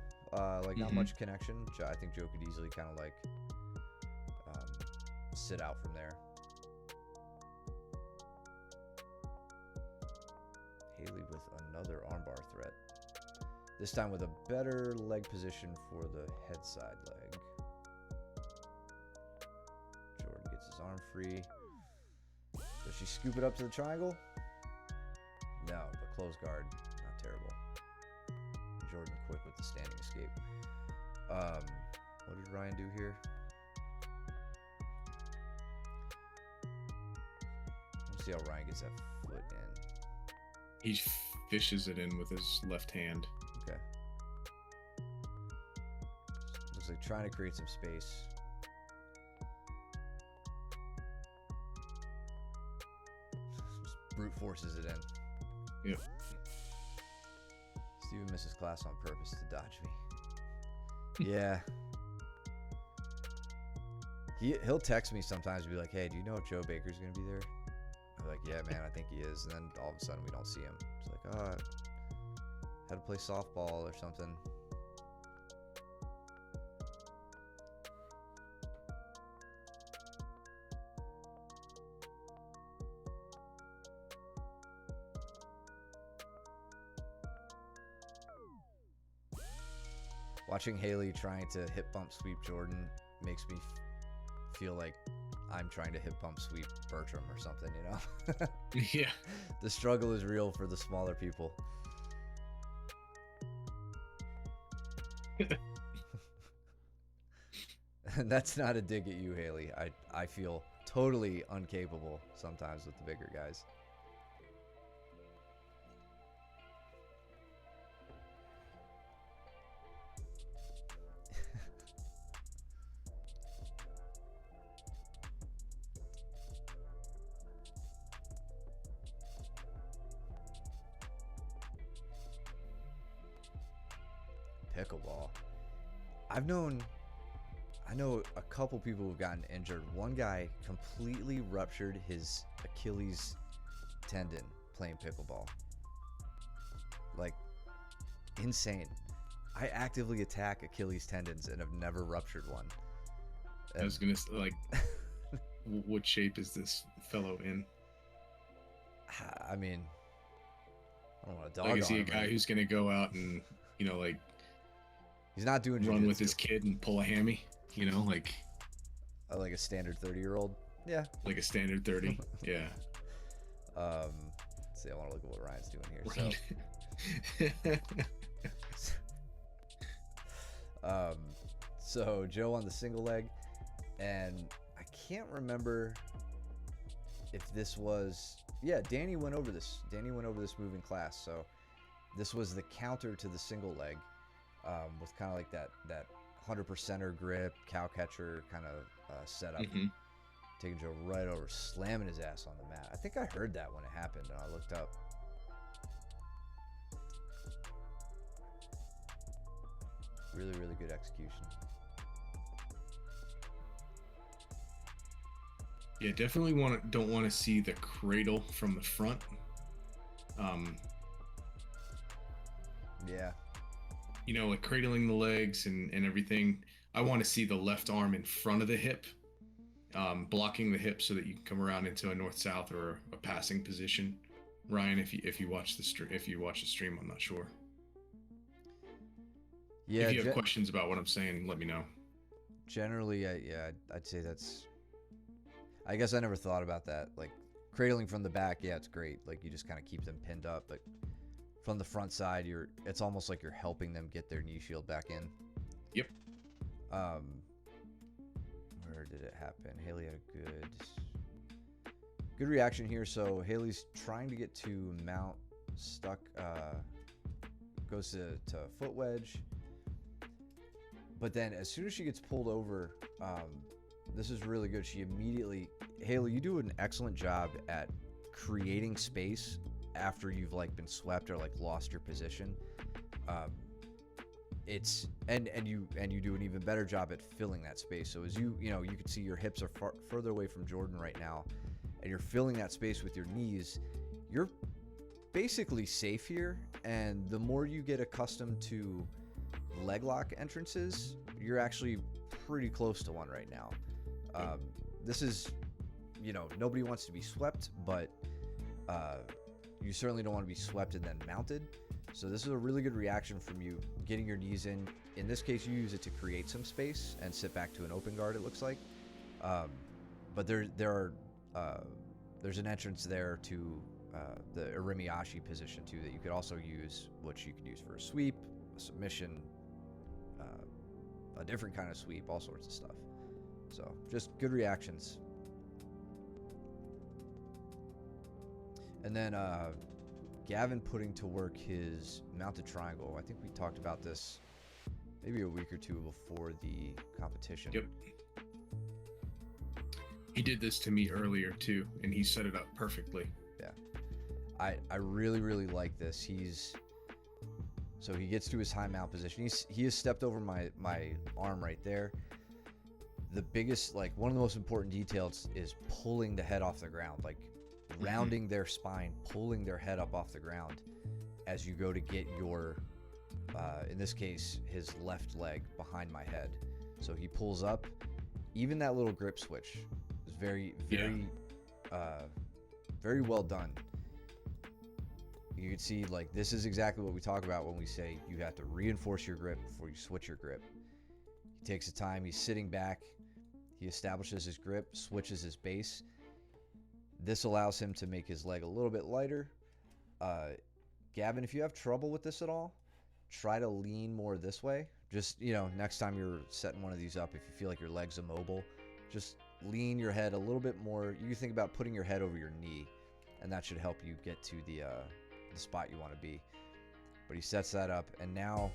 Not much connection. I think Joe could easily kind of sit out from there. Haley with another armbar threat. This time with a better leg position for the head side leg. Jordan gets his arm free. Does she scoop it up to the triangle? No, but close guard. Not terrible. Jordan quick with the standing escape. What did Ryan do here? Let's see how Ryan gets that foot in. He fishes it in with his left hand. Okay. Looks like trying to create some space. Just brute forces it in. Yep. Steven misses class on purpose to dodge me. Yeah. He'll text me sometimes and be like, hey, do you know if Joe Baker's going to be there? I'm like, yeah, man, I think he is. And then all of a sudden we don't see him. It's like, oh, had to play softball or something. Watching Haley trying to hip bump sweep Jordan makes me feel like I'm trying to hip bump sweep Bertram or something, you know? Yeah. The struggle is real for the smaller people. And that's not a dig at you, Haley. I feel totally incapable sometimes with the bigger guys. Pickleball. I know a couple people who've gotten injured. One guy completely ruptured his Achilles tendon playing pickleball. Like, insane. I actively attack Achilles tendons and have never ruptured one. I was gonna say, like, what shape is this fellow in? I mean, I don't want to dog Like, is on he a him. guy who's gonna go out and, you know, like He's not doing run with jiu-jitsu. his kid and pull a hammy? You know, like Like a standard 30-year-old. Yeah. like a standard 30. Yeah. Let's see, I want to look at what Ryan's doing here. So Joe on the single leg, and I can't remember if this was, yeah, Danny went over this. Danny went over this move in class. So this was the counter to the single leg, with kind of like that 100%er grip, cow catcher kind of setup. Mhm. Taking Joe right over, slamming his ass on the mat. I think I heard that when it happened, and I looked up. Really, really good execution. Yeah, definitely don't want to see the cradle from the front. Yeah. You know, like cradling the legs and everything. I want to see the left arm in front of the hip, blocking the hip so that you can come around into a north-south or a passing position. Ryan, if you watch the stream, I'm not sure. Yeah. If you have questions about what I'm saying, let me know. Generally, I'd say that's. I guess I never thought about that. Like cradling from the back, yeah, it's great. Like you just kind of keep them pinned up, but from the front side, it's almost like you're helping them get their knee shield back in. Yep. Where did it happen? Haley had a good reaction here. So Haley's trying to get to mount, stuck, goes to foot wedge. But then as soon as she gets pulled over, this is really good. She immediately, Haley, you do an excellent job at creating space after you've like been swept or like lost your position. It's and you do an even better job at filling that space. So as you can see your hips are further away from Jordan right now, and you're filling that space with your knees. You're basically safe here, and the more you get accustomed to leg lock entrances, you're actually pretty close to one right now. This is, nobody wants to be swept, but you certainly don't want to be swept and then mounted. So this is a really good reaction from you, getting your knees in. In this case, you use it to create some space and sit back to an open guard, it looks like. But there's an entrance there to the Irimiyashi position too that you could also use, which you could use for a sweep, a submission, a different kind of sweep, all sorts of stuff. So just good reactions. And then Gavin putting to work his mounted triangle. I think we talked about this maybe a week or two before the competition. Yep. He did this to me earlier too, and he set it up perfectly. Yeah. I really, really like this. So he gets to his high mount position. He has stepped over my arm right there. The biggest, like one of the most important details is pulling the head off the ground, like rounding their spine, pulling their head up off the ground as you go to get your, in this case, his left leg behind my head. So he pulls up. Even that little grip switch is very, very, very well done. You can see, like, this is exactly what we talk about when we say you have to reinforce your grip before you switch your grip. He takes the time, he's sitting back, he establishes his grip, switches his base. This allows him to make his leg a little bit lighter. Gavin, if you have trouble with this at all, try to lean more this way. Just, next time you're setting one of these up, if you feel like your leg's immobile, just lean your head a little bit more. You think about putting your head over your knee, and that should help you get to the spot you want to be. But he sets that up, and now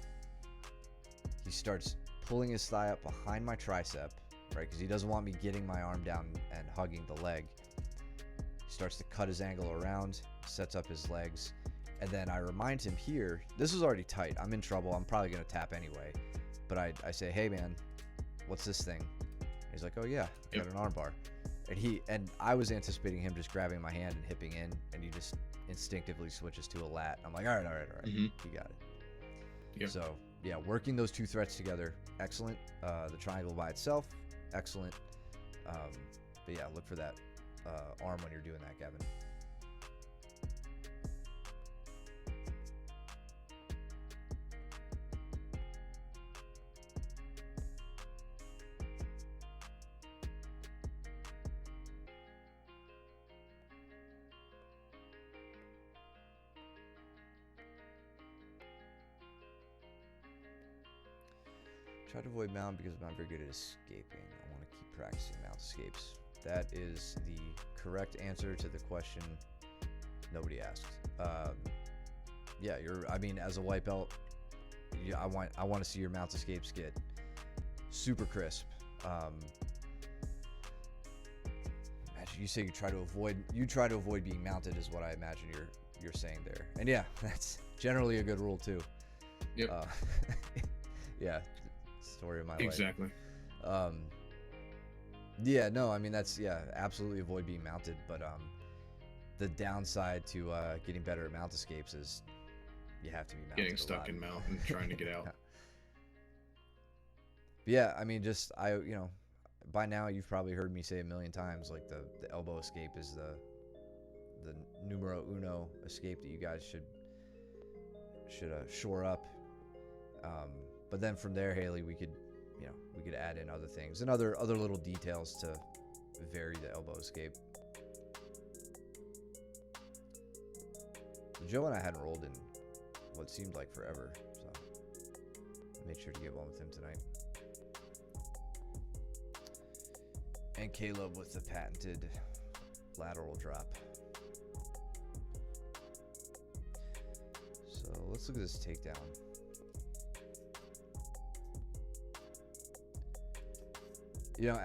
he starts pulling his thigh up behind my tricep, right? Because he doesn't want me getting my arm down and hugging the leg. He starts to cut his angle around, sets up his legs, and then I remind him here, this is already tight. I'm in trouble. I'm probably going to tap anyway. But I say, hey, man, what's this thing? And he's like, oh, yeah, I got an arm bar. And I was anticipating him just grabbing my hand and hipping in, and he just instinctively switches to a lat. I'm like, all right, Mm-hmm. You got it. Yep. So yeah, working those two threats together, excellent. The triangle by itself, excellent. But yeah, look for that arm when you're doing that, Gavin. Try to avoid mount because I'm not very good at escaping. I want to keep practicing mount escapes. That is the correct answer to the question nobody asked. Yeah, I mean, as a white belt, yeah, I want to see your mount escapes get super crisp. Imagine you say you try to avoid being mounted is what I imagine you're saying there. And yeah, that's generally a good rule too. Yep. Yeah, story of my life. Exactly. Yeah, no, I mean that's absolutely avoid being mounted, but the downside to getting better at mount escapes is you have to be mounted. Getting stuck in mount and trying to get out. Yeah, I mean, just by now you've probably heard me say a million times, like the elbow escape is the numero uno escape that you guys should shore up. But then from there, Haley, we could add in other things and other little details to vary the elbow escape. Joe and I hadn't rolled in what seemed like forever, so I made sure to get one with him tonight. And Caleb with the patented lateral drop. So let's look at this takedown.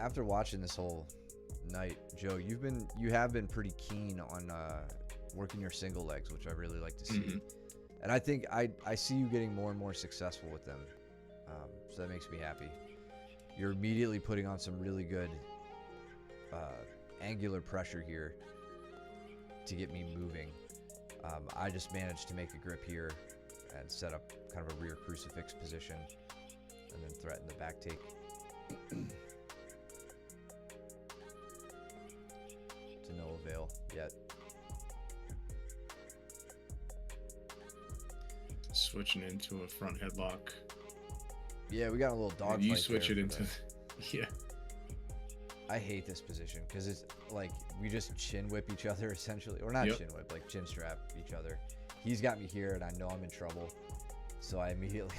After watching this whole night, Joe, you have been pretty keen on working your single legs, which I really like to see. Mm-hmm. And I think I see you getting more and more successful with them. So that makes me happy. You're immediately putting on some really good angular pressure here to get me moving. I just managed to make a grip here and set up kind of a rear crucifix position and then threaten the back take. To no avail yet. Switching into a front headlock. Yeah, we got a little dog. You switch it into yeah. I hate this position because it's like we just chin whip each other essentially, or not chin whip, like chin strap each other. He's got me here, and I know I'm in trouble, so I immediately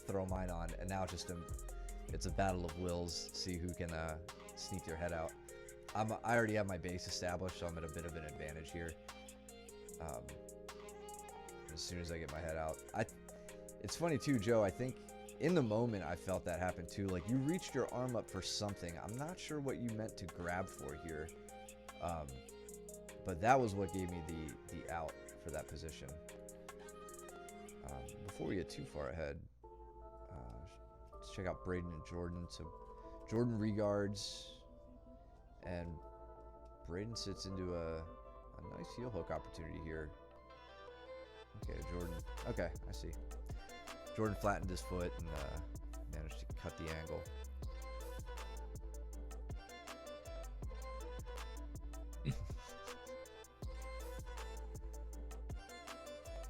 throw mine on, and now it's a battle of wills. See who can sneak their head out. I already have my base established, so I'm at a bit of an advantage here. As soon as I get my head out, it's funny too, Joe. I think in the moment I felt that happen too. Like you reached your arm up for something. I'm not sure what you meant to grab for here, but that was what gave me the out for that position. Before we get too far ahead, let's check out Braden and Jordan. So Jordan regards. And Braden sits into a nice heel hook opportunity here. Okay, Jordan. Okay, I see. Jordan flattened his foot and managed to cut the angle.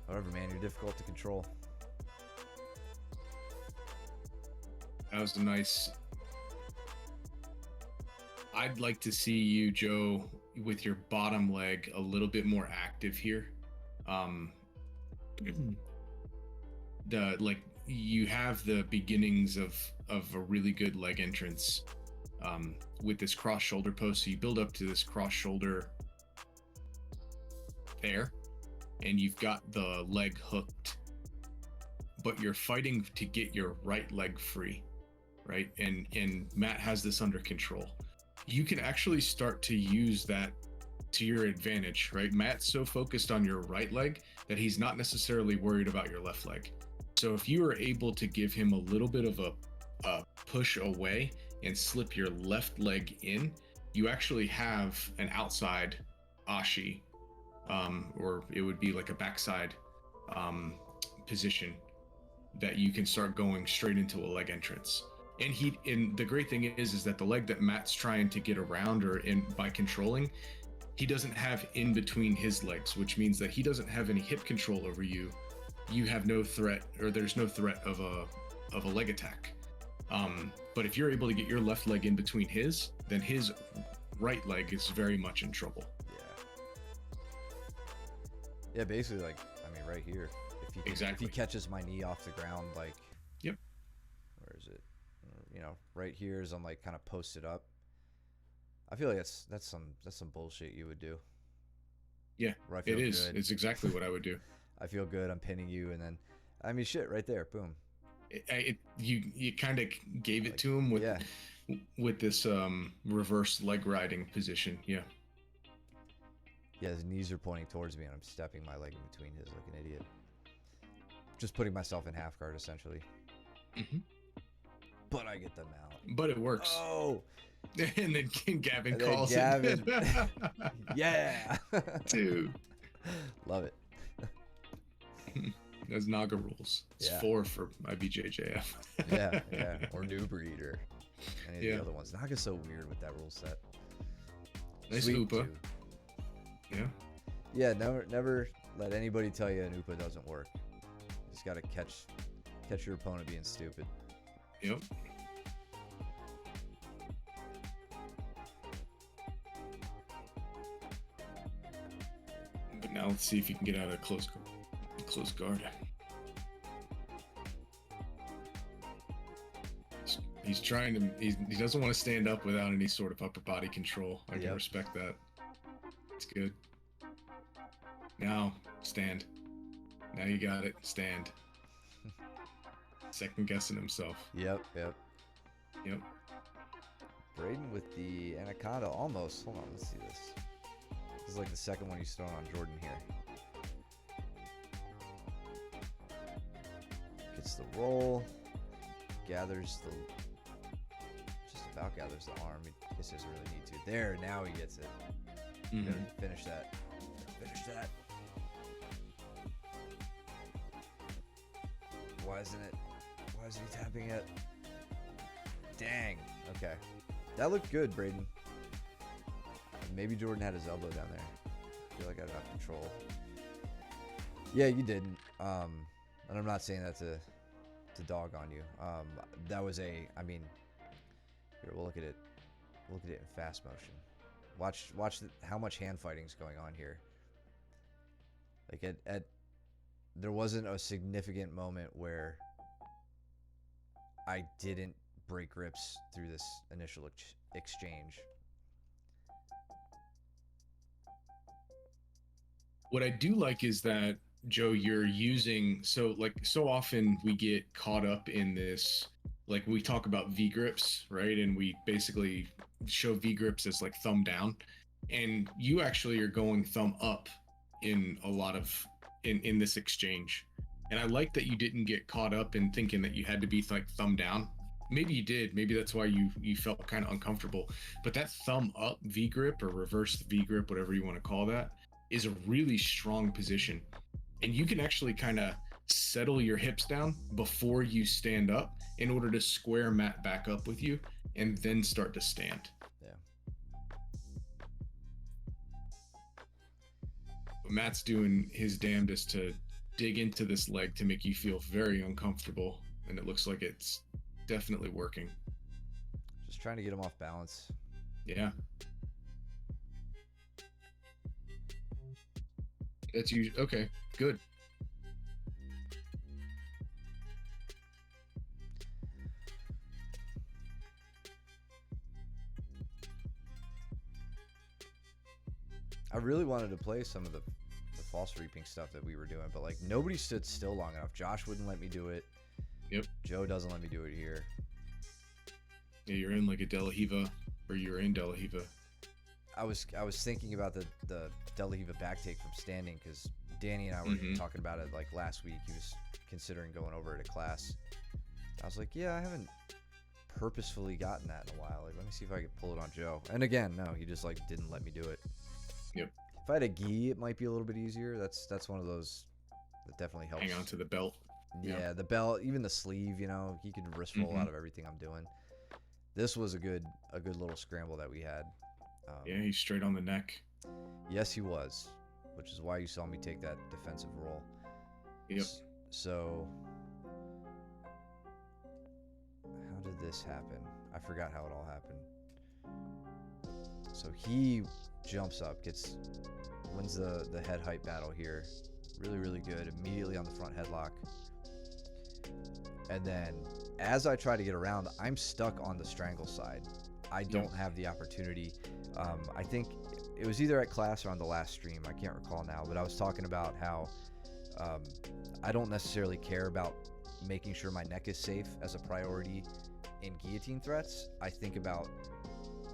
Whatever, man. You're difficult to control. That was a nice... I'd like to see you, Joe, with your bottom leg a little bit more active here. You have the beginnings of a really good leg entrance with this cross shoulder post. So you build up to this cross shoulder there, and you've got the leg hooked, but you're fighting to get your right leg free, right? And Matt has this under control. You can actually start to use that to your advantage, right? Matt's so focused on your right leg that he's not necessarily worried about your left leg. So if you are able to give him a little bit of a push away and slip your left leg in, you actually have an outside ashi, or it would be like a backside position that you can start going straight into a leg entrance. And the great thing is that the leg that Matt's trying to get around by controlling, he doesn't have in between his legs, which means that he doesn't have any hip control over you. You have no threat, or there's no threat of a leg attack. But if you're able to get your left leg in between his, then his right leg is very much in trouble. Yeah, basically, like, I mean, right here. If he catches my knee off the ground, like... Yep. Where is it? right here as I'm like kind of posted up. I feel like that's some bullshit you would do. Yeah, Where I feel it is. good. It's exactly what I would do. I feel good. I'm pinning you, and then, I mean, shit, right there, boom. You kind of gave it Like, to him with yeah. with this reverse leg riding position. Yeah. Yeah, his knees are pointing towards me, and I'm stepping my leg in between his like an idiot. Just putting myself in half guard, essentially. Hmm. But I get them out. But it works. Oh! And then Gavin And then calls Gavin. it. Yeah! Dude. Love it. That's Naga rules. It's Yeah. 4 for IBJJF. Yeah, yeah. Or New Breed or any of Yeah. the other ones. Naga's so weird with that rule set. Nice Sweet, Upa. too. Yeah. Yeah, never let anybody tell you an Upa doesn't work. You just gotta catch your opponent being stupid. Yep. But now let's see if you can get out of close guard. He's trying to. He doesn't want to stand up without any sort of upper body control. I can Yep. respect that. It's good. Now stand. Now you got it. Stand. Second guessing himself. Yep. Yep. Braden with the Anaconda almost. Hold on, let's see this. This is like the second one he's thrown on Jordan here. Gets the roll. Gathers the... Just about gathers the arm. I guess he doesn't really need to. There, now he gets it. Mhm. Gotta finish that. Finish that. Why isn't he tapping it? Dang. Okay. That looked good, Braden. Maybe Jordan had his elbow down there. I feel like I don't have control. Yeah, you didn't. And I'm not saying that to dog on you. That was here, we'll look at it. Look at it in fast motion. Watch how much hand fighting's going on here. Like there wasn't a significant moment where I didn't break grips through this initial exchange. What I do like is that, Joe, you're using so often we get caught up in this, like we talk about V grips, right? And we basically show V grips as like thumb down, and you actually are going thumb up in a lot of in this exchange. And I like that you didn't get caught up in thinking that you had to be like thumb down. Maybe you did. Maybe that's why you felt kind of uncomfortable. But that thumb up V grip or reverse V grip, whatever you want to call that, is a really strong position. And you can actually kind of settle your hips down before you stand up in order to square Matt back up with you and then start to stand. Yeah. But Matt's doing his damnedest to dig into this leg to make you feel very uncomfortable, and it looks like it's definitely working. Just trying to get him off balance. Yeah. That's usually okay. Good. I really wanted to play some of the false reaping stuff that we were doing, but like nobody stood still long enough. Josh wouldn't let me do it. Yep. Joe doesn't let me do it here. Yeah, you're in like a De La Riva, or you're in De La Riva. I was thinking about the De La Riva back take from standing because Danny and I were talking about it like last week. He was considering going over it at class. I was like, yeah, I haven't purposefully gotten that in a while. Like, let me see if I could pull it on Joe. And again, no, he just like didn't let me do it. Yep. If I had a gi, it might be a little bit easier. That's one of those that definitely helps. Hang on to the belt. Yeah, the belt, even the sleeve, you know, he could wrist roll out of everything I'm doing. This was a good little scramble that we had. Yeah, he's straight on the neck. Yes, he was, which is why you saw me take that defensive roll. Yep. So, how did this happen? I forgot how it all happened. So he jumps up, wins the head height battle here. Really, really good. Immediately on the front headlock. And then as I try to get around, I'm stuck on the strangle side. I don't have the opportunity. I think it was either at class or on the last stream. I can't recall now, but I was talking about how I don't necessarily care about making sure my neck is safe as a priority in guillotine threats. I think about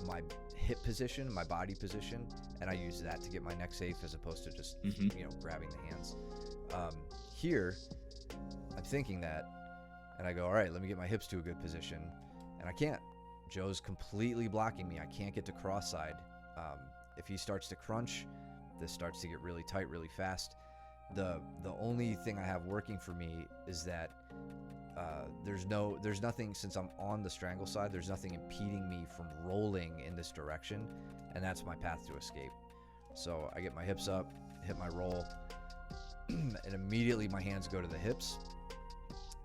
my hip position, my body position, and I use that to get my neck safe as opposed to just grabbing the hands. Here, I'm thinking that, and I go, all right, let me get my hips to a good position, and I can't. Joe's completely blocking me. I can't get to cross side. If he starts to crunch, this starts to get really tight really fast. The only thing I have working for me is that there's nothing, since I'm on the strangle side, there's nothing impeding me from rolling in this direction, and that's my path to escape. So I get my hips up, hit my roll, and immediately my hands go to the hips,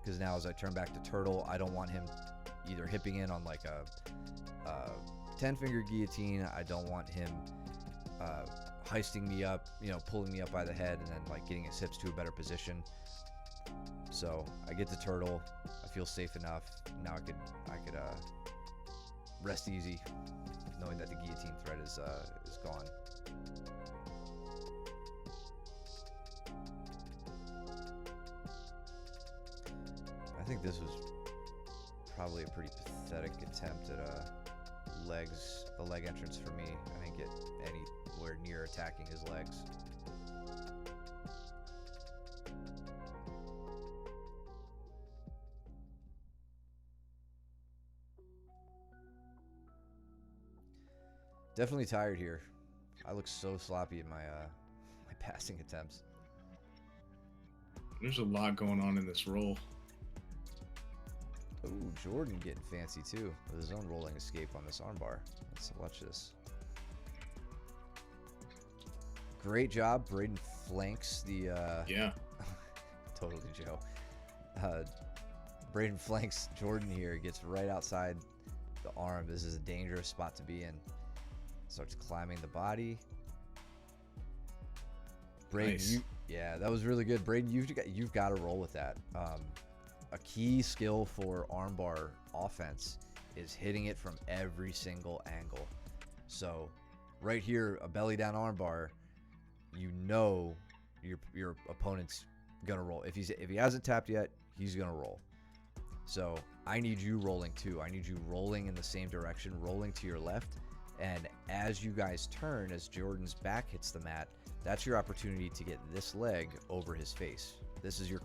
because now as I turn back to turtle, I don't want him either hipping in on like a 10-finger guillotine. I don't want him heisting me up, pulling me up by the head and then like getting his hips to a better position. So I get the turtle. I feel safe enough. Now I could rest easy, knowing that the guillotine threat is gone. I think this was probably a pretty pathetic attempt at a leg entrance for me. I didn't get anywhere near attacking his legs. Definitely tired here. I look so sloppy in my my passing attempts. There's a lot going on in this roll. Ooh, Jordan getting fancy too with his own rolling escape on this armbar. Let's watch this. Great job. Braden flanks the yeah. Totally, Joe. Braden flanks Jordan here. Gets right outside the arm. This is a dangerous spot to be in. Starts climbing the body. Braden, nice. Yeah, that was really good. Braden, you've got to roll with that. A key skill for armbar offense is hitting it from every single angle. So right here, a belly down armbar, your opponent's gonna roll. If he hasn't tapped yet, he's gonna roll. So I need you rolling too. I need you rolling in the same direction, rolling to your left. And as you guys turn, as Jordan's back hits the mat, that's your opportunity to get this leg over his face. This is your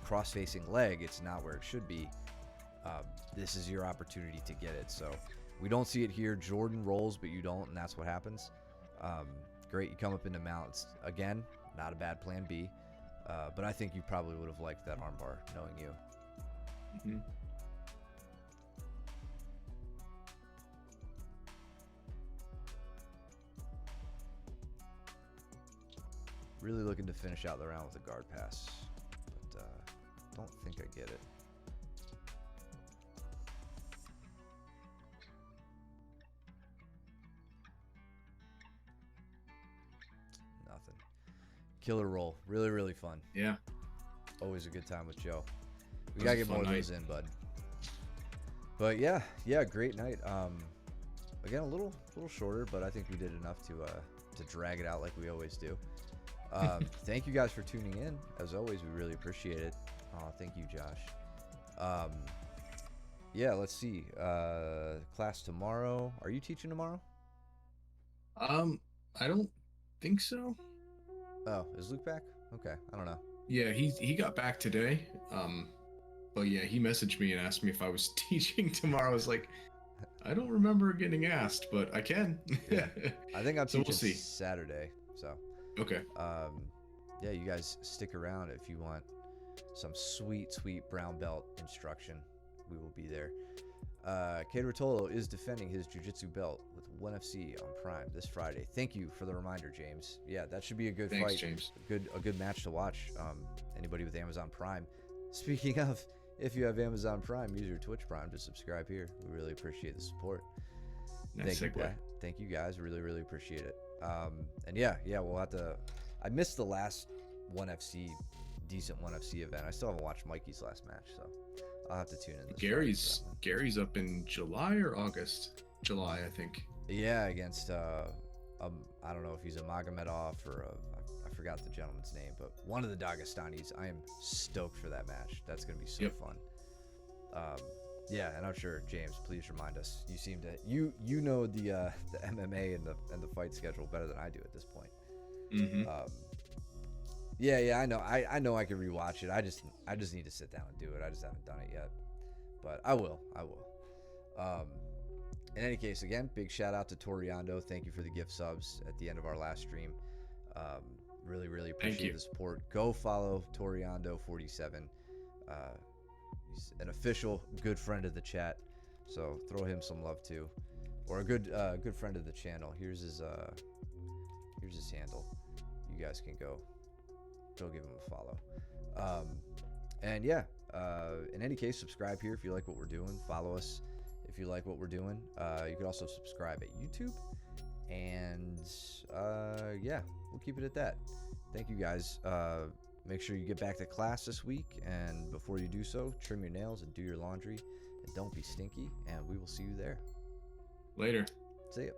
cross-facing leg. It's not where it should be. This is your opportunity to get it. So we don't see it here. Jordan rolls, but you don't, and that's what happens. Great, you come up into mounts. Again, not a bad plan B. But I think you probably would have liked that armbar, knowing you. Mm-hmm. Really looking to finish out the round with a guard pass, but don't think I get it. Nothing. Killer roll. Really, really fun. Yeah. Always a good time with Joe. We gotta get more of those in, bud. But yeah, great night. Again, a little shorter, but I think we did enough to drag it out like we always do. Thank you guys for tuning in. As always, we really appreciate it. Thank you, Josh. Yeah, let's see. Class tomorrow. Are you teaching tomorrow? I don't think so. Oh, is Luke back? Okay, I don't know. Yeah, he got back today. But yeah, he messaged me and asked me if I was teaching tomorrow. I was like, I don't remember getting asked, but I can. Yeah, I think I'm So teaching we'll see. Saturday. So Okay. yeah, you guys stick around if you want some sweet brown belt instruction. We will be there. Kade Rotolo is defending his jiu-jitsu belt with 1FC on Prime this Friday. Thank you for the reminder, James. Yeah, that should be a good Thanks, fight. James. A good match to watch. Anybody with Amazon Prime. Speaking of, if you have Amazon Prime, use your Twitch Prime to subscribe here. We really appreciate the support. Nice segue. Thank you guys. Really appreciate it. And yeah, we'll have to. I missed the last decent 1FC event. I still haven't watched Mikey's last match, so I'll have to tune in. This Gary's up in July or August. July, I think. Yeah, against I don't know if he's a Magomedov or I forgot the gentleman's name, but one of the Dagestanis. I am stoked for that match. That's gonna be so fun. Yeah, and I'm sure James, please remind us. You seem to you know the MMA and the fight schedule better than I do at this point. Mm-hmm. Yeah, I know. I know I can rewatch it. I just need to sit down and do it. I just haven't done it yet, but I will. In any case, again, big shout out to Toriando. Thank you for the gift subs at the end of our last stream. Really appreciate the support. Go follow Toriando47. He's an official good friend of the chat, so throw him some love too, or a good friend of the channel. Here's his handle. You guys can go give him a follow. And yeah, in any case, subscribe here if you like what we're doing. Follow us if you like what we're doing. You can also subscribe at YouTube. And yeah, we'll keep it at that. Thank you guys. Make sure you get back to class this week, and before you do so, trim your nails and do your laundry, and don't be stinky, and we will see you there. Later. See ya.